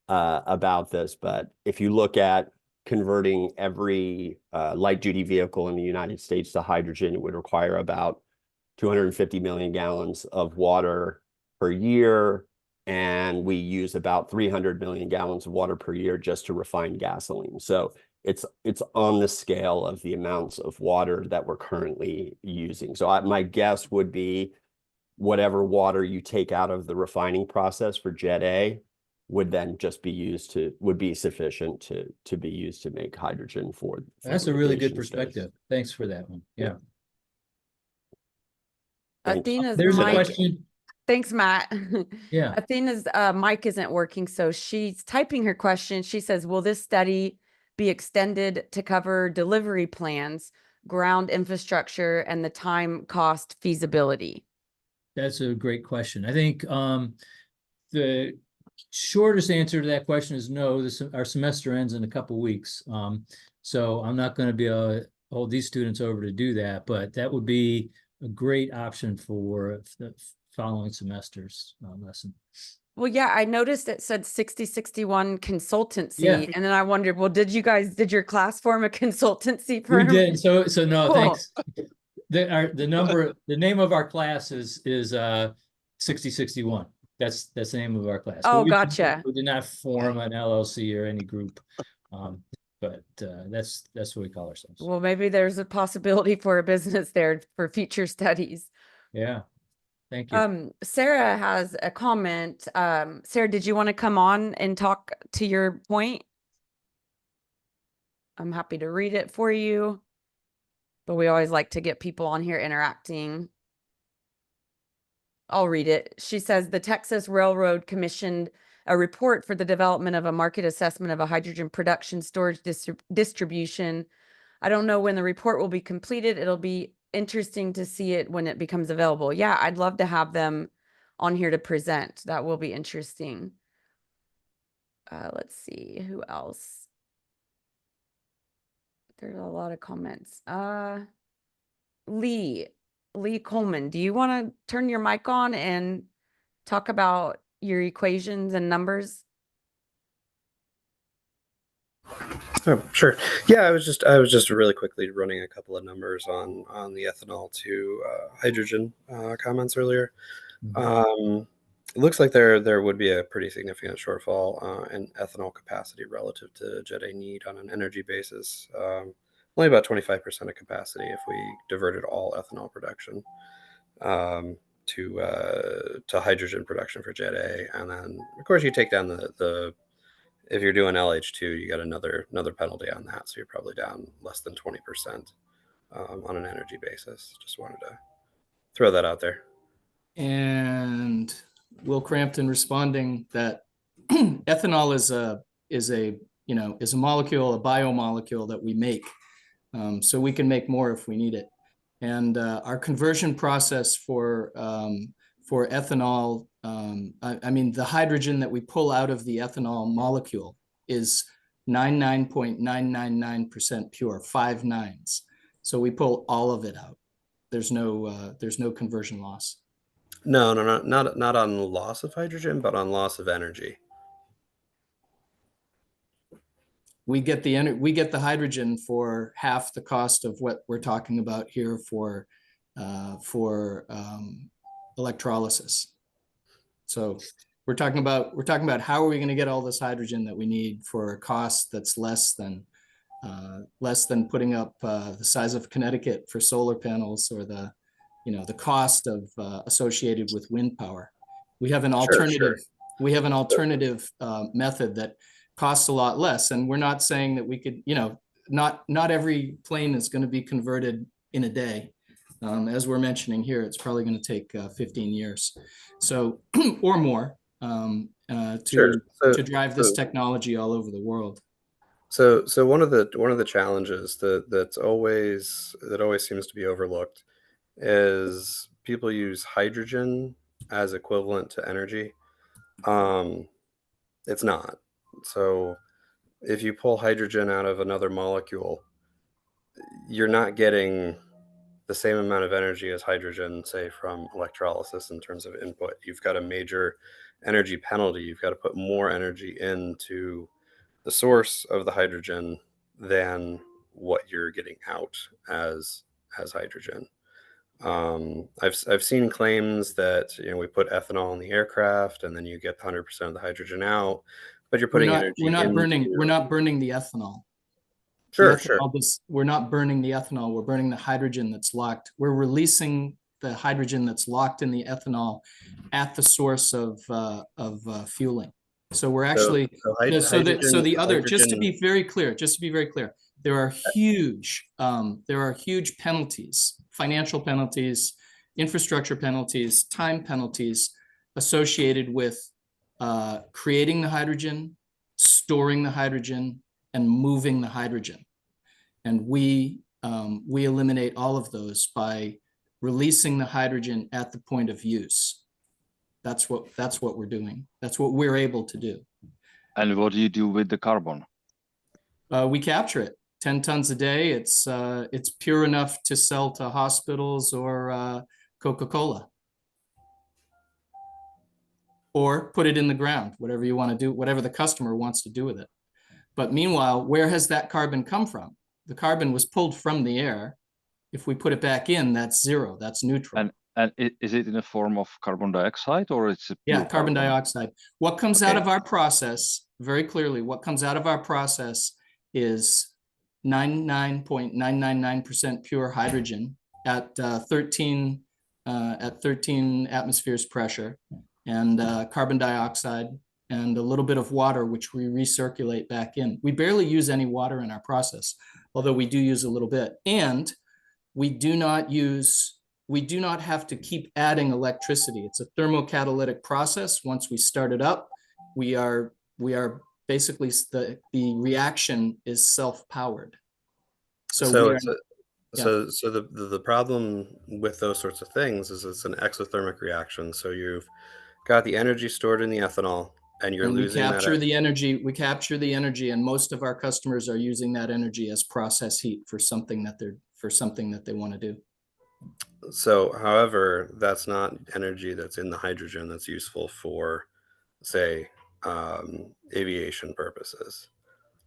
about this, but if you look at converting every light duty vehicle in the United States to hydrogen, it would require about 250 million gallons of water per year. And we use about 300 million gallons of water per year just to refine gasoline. So it's on the scale of the amounts of water that we're currently using. So my guess would be whatever water you take out of the refining process for Jet A would then just be used would be sufficient to be used to make hydrogen for That's a really good aviation perspective. space. Thanks for that one. Yeah. Athena's There's a mic. question. Thanks, Matt. Yeah. Athena's mic isn't working, so she's typing her question. She says, will this study be extended to cover delivery plans, ground infrastructure, and the time cost feasibility? That's a great question. I think the shortest answer to that question is no. Our semester ends in a couple weeks. So I'm not going to be able to hold these students over to do that, but that would be a great option for the following semester's lesson. Well, yeah, I noticed it said 6061 consultancy. Yeah. And then I wondered, well, did your class form a consultancy We firm? did. So no, Cool. thanks. The name of our class is 6061. That's the name of our class. Oh, We gotcha. did not form an LLC or any group, but that's what we call ourselves. Well, maybe there's a possibility for a business there for future studies. Yeah, thank you. Sarah has a comment. Sarah, did you want to come on and talk to your point? I'm happy to read it for you, but we always like to get people on here interacting. I'll read it. She says, the Texas Railroad commissioned a report for the development of a market assessment of a hydrogen production storage distribution. I don't know when the report will be completed. It'll be interesting to see it when it becomes available. Yeah, I'd love to have them on here to present. That will be interesting. Let's see, who else? There's a lot of comments. Lee Coleman, do you want to turn your mic on and talk about your equations and numbers? Oh, sure. Yeah, I was just really quickly running a couple of numbers on the ethanol to hydrogen comments earlier. It looks like there would be a pretty significant shortfall in ethanol capacity relative to Jet A need on an energy basis. Only about 25% of capacity if we diverted all ethanol production to hydrogen production for Jet A, and then of course you take down the if you're doing LH2, you got another penalty on that, so you're probably down less than 20% on an energy basis. Just wanted to throw that out there. And Will Crampton responding that ethanol is a molecule, a biomolecule that we make, so we can make more if we need it. And our conversion process for ethanol, I mean, the hydrogen that we pull out of the ethanol molecule is 99.999% pure, 5 nines. So we pull all of it out. There's no conversion loss. No, not on the loss of hydrogen, but on loss of energy. We get the hydrogen for half the cost of what we're talking about here for electrolysis. So we're talking about how are we going to get all this hydrogen that we need for a cost that's less than putting up the size of Connecticut for solar panels, or the cost of associated with wind power. We have an alternative. Sure. We have an alternative method that costs a lot less, and we're not saying that we could. Not every plane is going to be converted in a day. As we're mentioning here, it's probably going to take 15 years, so or more, to drive this technology all over the world. So one of the challenges that always seems to be overlooked is people use hydrogen as equivalent to energy. It's not. So if you pull hydrogen out of another molecule, you're not getting the same amount of energy as hydrogen, say, from electrolysis in terms of input. You've got a major energy penalty. You've got to put more energy into the source of the hydrogen than what you're getting out as hydrogen. I've seen claims that we put ethanol in the aircraft and then you get 100% of the hydrogen out, but you're putting energy. We're not burning the ethanol. Sure, We're not burning the ethanol. We're burning the hydrogen that's locked. We're releasing the hydrogen that's locked in the ethanol at the source of fueling. So we're actually just to be very clear, there are huge penalties, financial penalties, infrastructure penalties, time penalties associated with creating the hydrogen, storing the hydrogen, and moving the hydrogen. And we eliminate all of those by releasing the hydrogen at the point of use. That's what we're doing. That's what we're able to do. And what do you do with the carbon? We capture it 10 tons a day. It's pure enough to sell to hospitals or Coca-Cola. Or put it in the ground, whatever you want to do, whatever the customer wants to do with it. But meanwhile, where has that carbon come from? The carbon was pulled from the air. If we put it back in, that's zero, that's neutral. And is it in the form of carbon dioxide or it's a pure carbon dioxide? What comes out of our process, very clearly, what comes out of our process is 99.999% pure hydrogen at 13 atmospheres pressure, and carbon dioxide, and a little bit of water, which we recirculate back in. We barely use any water in our process, although we do use a little bit. And we do not have to keep adding electricity. It's a thermocatalytic process. Once we start it up, we are basically, the reaction is self-powered. So the problem with those sorts of things is it's an exothermic reaction. So you've got the energy stored in the ethanol, and you're losing that. We capture the energy, and most of our customers are using that energy as process heat for something that they want to do. So, however, that's not energy that's in the hydrogen that's useful for, say, aviation purposes.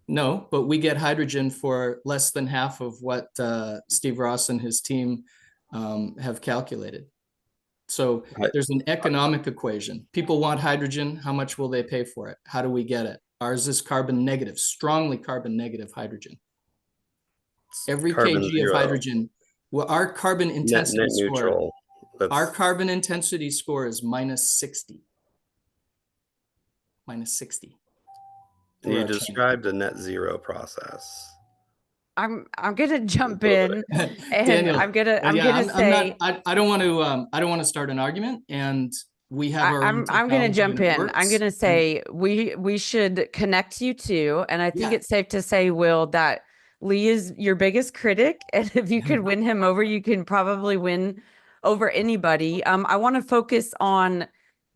No, but we get hydrogen for less than half of what Steve Ross and his team have calculated. So there's an economic equation. People want hydrogen. How much will they pay for it? How do we get it? Ours is carbon negative, strongly carbon negative hydrogen. Every kg of hydrogen, well, our carbon intensity score, our carbon intensity score is -60. -60. You described a net zero process. I'm gonna jump in, and Daniel, I'm gonna say I don't want to start an argument, and we have our own I'm gonna jump in. I'm gonna say and we should connect you two, and I think it's safe to say, Will, that Lee is your biggest critic, and if you could win him over, you can probably win over anybody. I want to focus on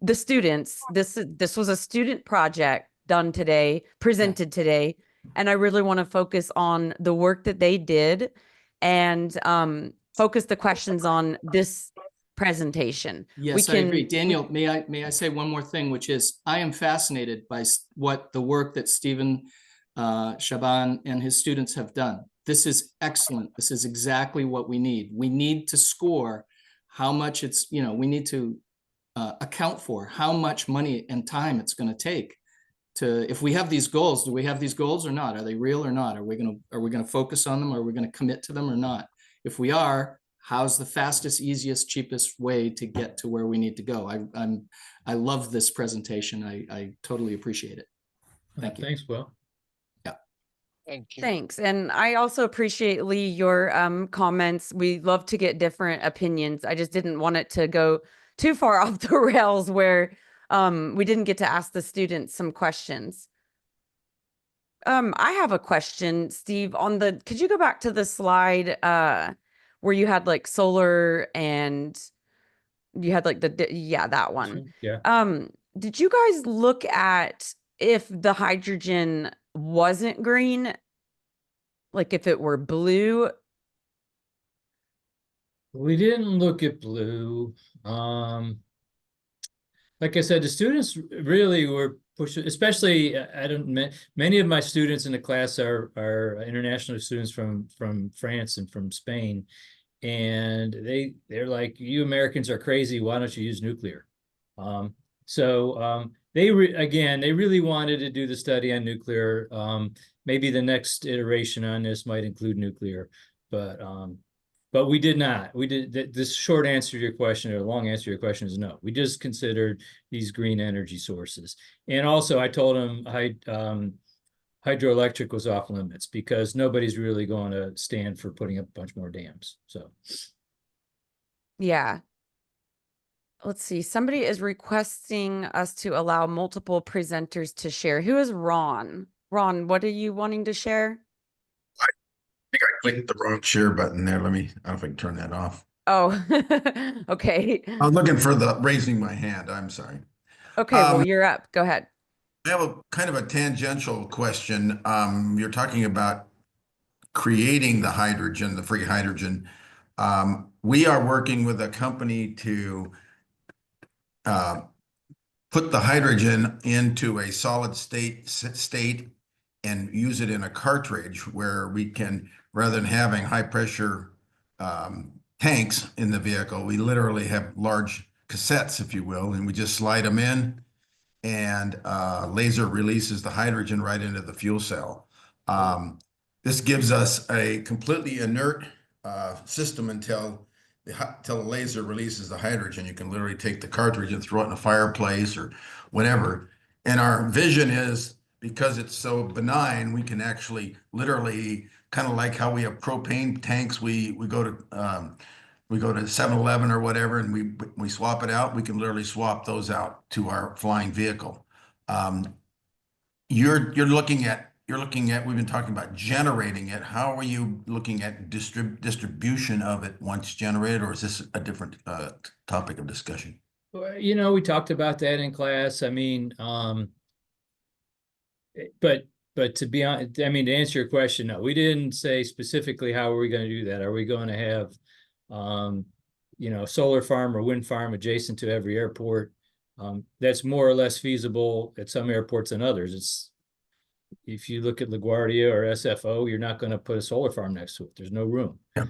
the students. This was a student project done today, presented today. And I really want to focus on the work that they did and focus the questions on this presentation. Yes, I agree. Daniel, may I say one more thing, which is I am fascinated by what the work that Stephen Shaaban and his students have done. This is excellent. This is exactly what we need. We need to score how much we need to account for how much money and time it's going to take. If we have these goals, do we have these goals or not? Are they real or not? Are we going to focus on them? Are we going to commit to them or not? If we are, how's the fastest, easiest, cheapest way to get to where we need to go? I love this presentation. I totally appreciate it. Thank you. Thanks, Will. Yeah. Thank you. Thanks. And I also appreciate, Lee, your comments. We love to get different opinions. I just didn't want it to go too far off the rails where we didn't get to ask the students some questions. I have a question, Steve, on could you go back to the slide where you had like solar and you had like that one. Yeah. Did you guys look at if the hydrogen wasn't green, like if it were blue? We didn't look at blue. Like I said, the students really were pushing, especially many of my students in the class are international students from France and from Spain. And they're like, you Americans are crazy. Why don't you use nuclear? They really wanted to do the study on nuclear. Maybe the next iteration on this might include nuclear, but we did not. We did. This short answer to your question, or long answer to your question, is no. We just considered these green energy sources, and also I told them hydroelectric was off limits because nobody's really going to stand for putting up a bunch more dams. So, yeah. Let's see. Somebody is requesting us to allow multiple presenters to share. Who is Ron? Ron, what are you wanting to share? I think I clicked the wrong share button there. I don't know if I can turn that off. Oh, okay. I was looking for raising my hand. I'm sorry. Okay, well, you're up. Go ahead. I have a kind of a tangential question. You're talking about creating the hydrogen, the free hydrogen. We are working with a company to put the hydrogen into a solid state and use it in a cartridge where we can, rather than having high pressure tanks in the vehicle, we literally have large cassettes, if you will, and we just slide them in and laser releases the hydrogen right into the fuel cell. This gives us a completely inert system until the laser releases the hydrogen. You can literally take the cartridge and throw it in a fireplace or whatever. And our vision is, because it's so benign, we can actually literally, kind of like how we have propane tanks, we go to 7-Eleven or whatever, and we swap it out. We can literally swap those out to our flying vehicle. You're looking at, we've been talking about generating it. How are you looking at distribution of it once generated, or is this a different topic of discussion? Well, we talked about that in class. I mean, but to be honest, to answer your question, no, we didn't say specifically how are we going to do that. Are we going to have, solar farm or wind farm adjacent to every airport? That's more or less feasible at some airports than others. If you look at LaGuardia or SFO, you're not going to put a solar farm next to it. There's no room. Yeah.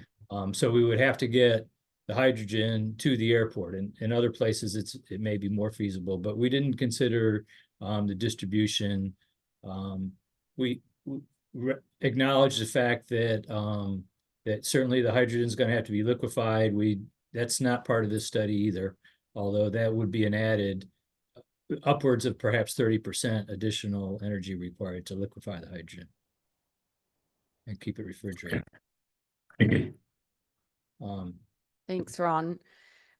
So we would have to get the hydrogen to the airport. And in other places, it may be more feasible, but we didn't consider the distribution. We acknowledge the fact that that certainly the hydrogen is going to have to be liquefied. That's not part of this study either, although that would be an added upwards of perhaps 30% additional energy required to liquefy the hydrogen and keep it refrigerated. Thank you. Thanks, Ron.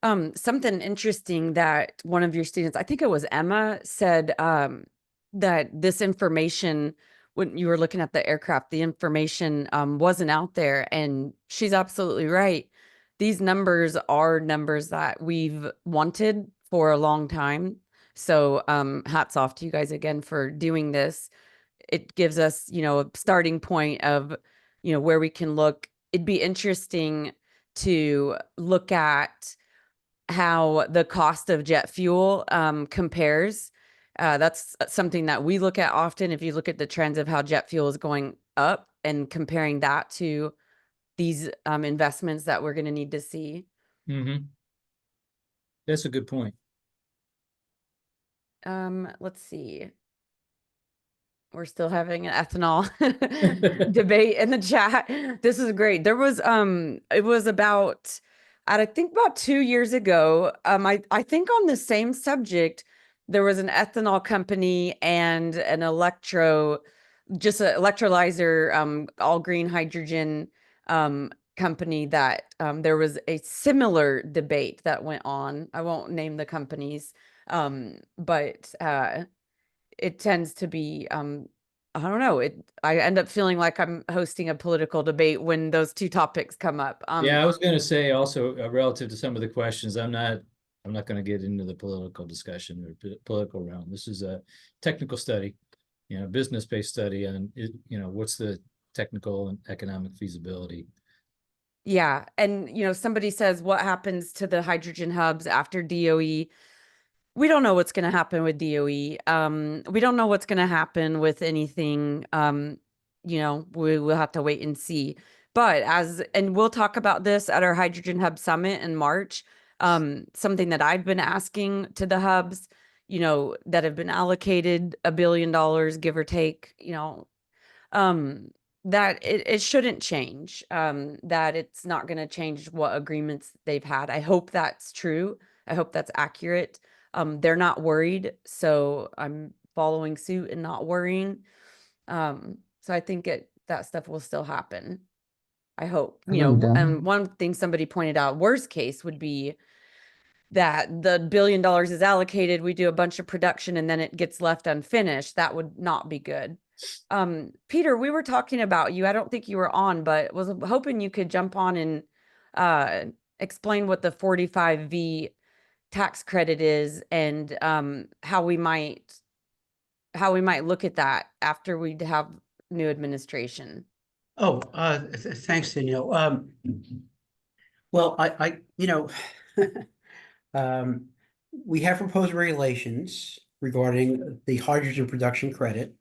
Something interesting that one of your students, I think it was Emma, said that this information, when you were looking at the aircraft, the information wasn't out there. And she's absolutely right. These numbers are numbers that we've wanted for a long time. So hats off to you guys again for doing this. It gives us, a starting point of, where we can look. It'd be interesting to look at how the cost of jet fuel compares. That's something that we look at often. If you look at the trends of how jet fuel is going up and comparing that to these investments that we're going to need to see. Mm-hmm. That's a good point. Let's see. We're still having an ethanol debate in the chat. This is great. There was it was about, I think about 2 years ago, I think on the same subject, there was an ethanol company and an just an electrolyzer, all green hydrogen company that there was a similar debate that went on. I won't name the companies, but it tends to be I don't know. I end up feeling like I'm hosting a political debate when those two topics come up. Yeah, I was going to say also relative to some of the questions, I'm not going to get into the political discussion or political realm. This is a technical study, business-based study on, what's the technical and economic feasibility. Yeah. And, somebody says, what happens to the hydrogen hubs after DOE? We don't know what's going to happen with DOE. We don't know what's going to happen with anything. We will have to wait and see. But and we'll talk about this at our Hydrogen Hub Summit in March. Something that I've been asking to the hubs, that have been allocated $1 billion, give or take, that it shouldn't change, that it's not going to change what agreements they've had. I hope that's true. I hope that's accurate. They're not worried, so I'm following suit and not worrying. So I think that stuff will still happen. I hope, and one thing somebody pointed out, worst case would be that the $1 billion is allocated, we do a bunch of production and then it gets left unfinished. That would not be good. Peter, we were talking about you. I don't think you were on, but was hoping you could jump on and explain what the 45V tax credit is and how we might look at that after we have new administration. Oh, thanks, Danielle. Well, we have proposed regulations regarding the hydrogen production credit,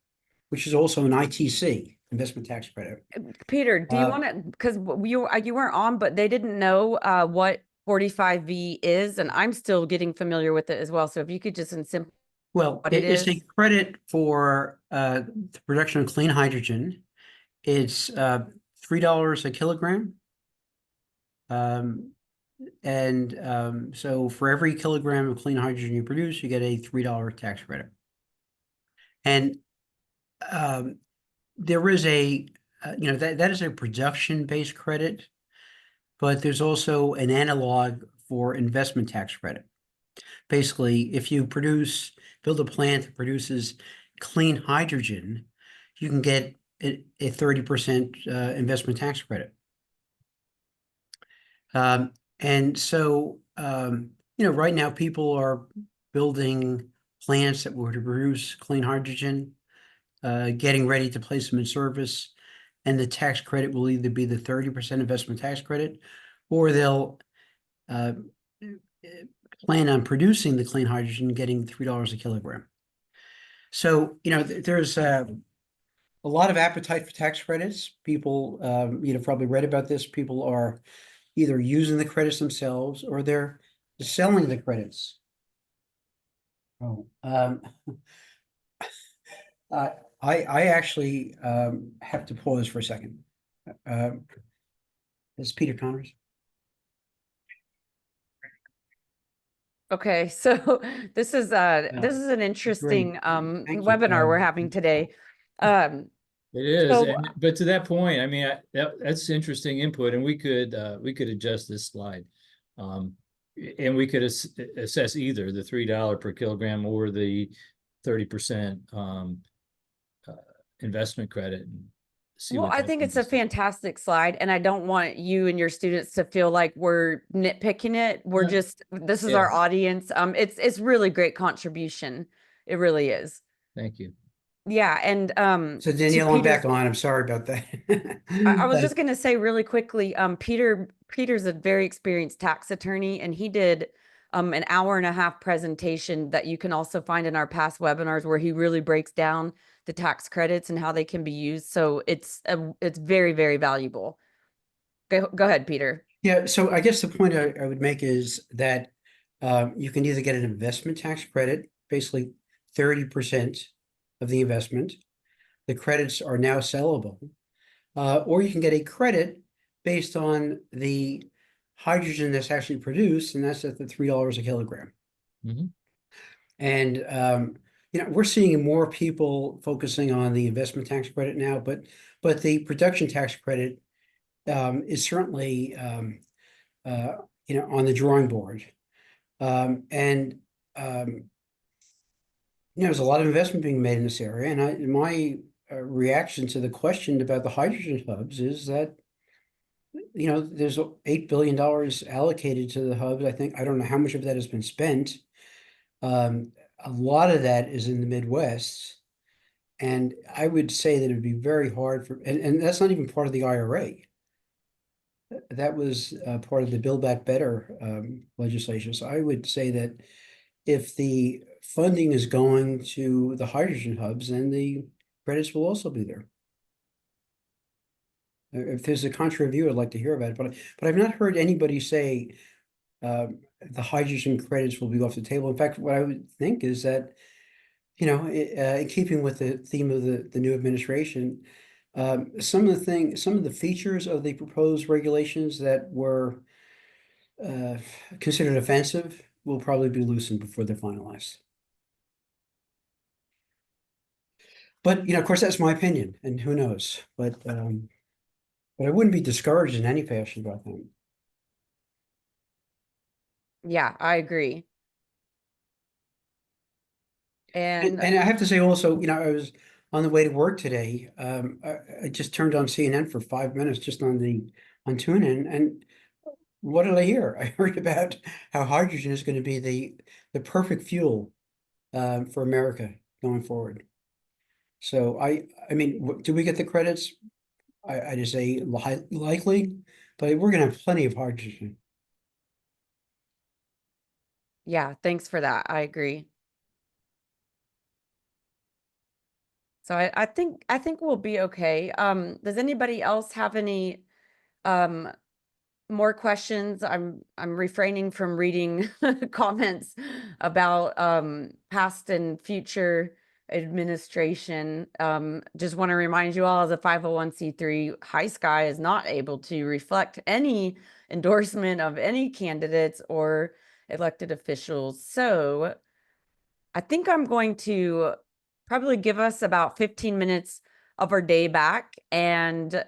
which is also an ITC, investment tax credit. Peter, do you want to, because you weren't on, but they didn't know what 45V is, and I'm still getting familiar with it as well. So if you could just in simple. Well, it's a credit for the production of clean hydrogen. It's $3 a kilogram. So for every kilogram of clean hydrogen you produce, you get a $3 tax credit. And there is that is a production-based credit, but there's also an analog for investment tax credit. Basically, if you build a plant that produces clean hydrogen, you can get a 30% investment tax credit. And so, right now people are building plants that were to produce clean hydrogen, getting ready to place them in service, and the tax credit will either be the 30% investment tax credit, or they'll plan on producing the clean hydrogen, getting $3 a kilogram. So, there's a lot of appetite for tax credits. People, probably read about this. People are either using the credits themselves or they're selling the credits. I actually have to pause for a second. This is Peter Connors. Okay, so this is an interesting webinar we're having today. It is, but to that point, I mean, that's interesting input, and we could adjust this slide, and we could assess either the $3 per kilogram or the 30% investment credit. Well, I think it's a fantastic slide, and I don't want you and your students to feel like we're nitpicking it. We're just, this is our audience. It's really great contribution. It really is. Thank you. Yeah, and so Danielle, I'm back on. I'm sorry about that. I was just going to say really quickly, Peter's a very experienced tax attorney, and he did an hour-and-a-half presentation that you can also find in our past webinars where he really breaks down the tax credits and how they can be used. So it's very, very valuable. Go ahead, Peter. Yeah, so I guess the point I would make is that you can either get an investment tax credit, basically 30% of the investment. The credits are now sellable, or you can get a credit based on the hydrogen that's actually produced, and that's at the $3 a kilogram. Mm-hmm. And we're seeing more people focusing on the investment tax credit now, but the production tax credit is certainly on the drawing board. There's a lot of investment being made in this area, and my reaction to the question about the hydrogen hubs is that, you know, there's $8 billion allocated to the hubs. I think, I don't know how much of that has been spent. A lot of that is in the Midwest. And I would say that it'd be very hard for, and that's not even part of the IRA. That was part of the Build Back Better legislation. So I would say that if the funding is going to the hydrogen hubs, then the credits will also be there. If there's a contrary view, I'd like to hear about it, but I've not heard anybody say the hydrogen credits will be off the table. In fact, what I would think is that, you know, in keeping with the theme of the new administration, some of the features of the proposed regulations that were considered offensive will probably be loosened before they're finalized. But, you know, of course, that's my opinion, and who knows? But I wouldn't be discouraged in any fashion about that. Yeah, I agree. And I have to say also, you know, I was on the way to work today. I just turned on CNN for 5 minutes just on TuneIn, and what did I hear? I heard about how hydrogen is going to be the perfect fuel for America going forward. So I mean, do we get the credits? I just say likely, but we're going to have plenty of hydrogen. yeah, thanks for that. I agree. So I think we'll be okay. Does anybody else have any more questions? I'm refraining from reading comments about past and future administration. Just want to remind you all, as a 501c3, High Sky is not able to reflect any endorsement of any candidates or elected officials. So I think I'm going to probably give us about 15 minutes of our day back, and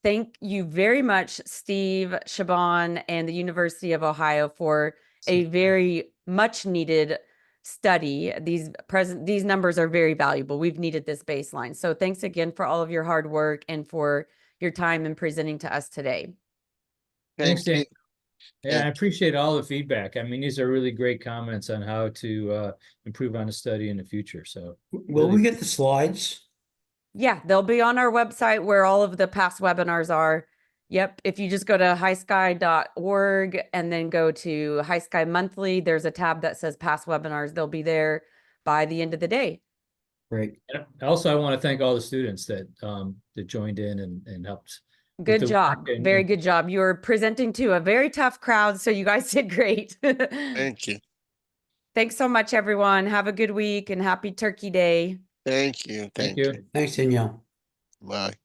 thank you very much, Steve, Shaaban, and the University of Ohio for a very much needed study. These numbers are very valuable. We've needed this baseline. So thanks again for all of your hard work and for your time in presenting to us today. Thanks, Dan. Yeah, I appreciate all the feedback. I mean, these are really great comments on how to improve on the study in the future. So will we get the slides? Yeah, they'll be on our website where all of the past webinars are. Yep. If you just go to highsky.org and then go to High Sky Monthly, there's a tab that says past webinars. They'll be there by the end of the day. Great. And also, I want to thank all the students that joined in and helped. Good job. Very good job. You were presenting to a very tough crowd, so you guys did great. Thank you. Thanks so much, everyone. Have a good week and happy Turkey Day. Thank you. Thank you. Thanks, Danielle. Bye.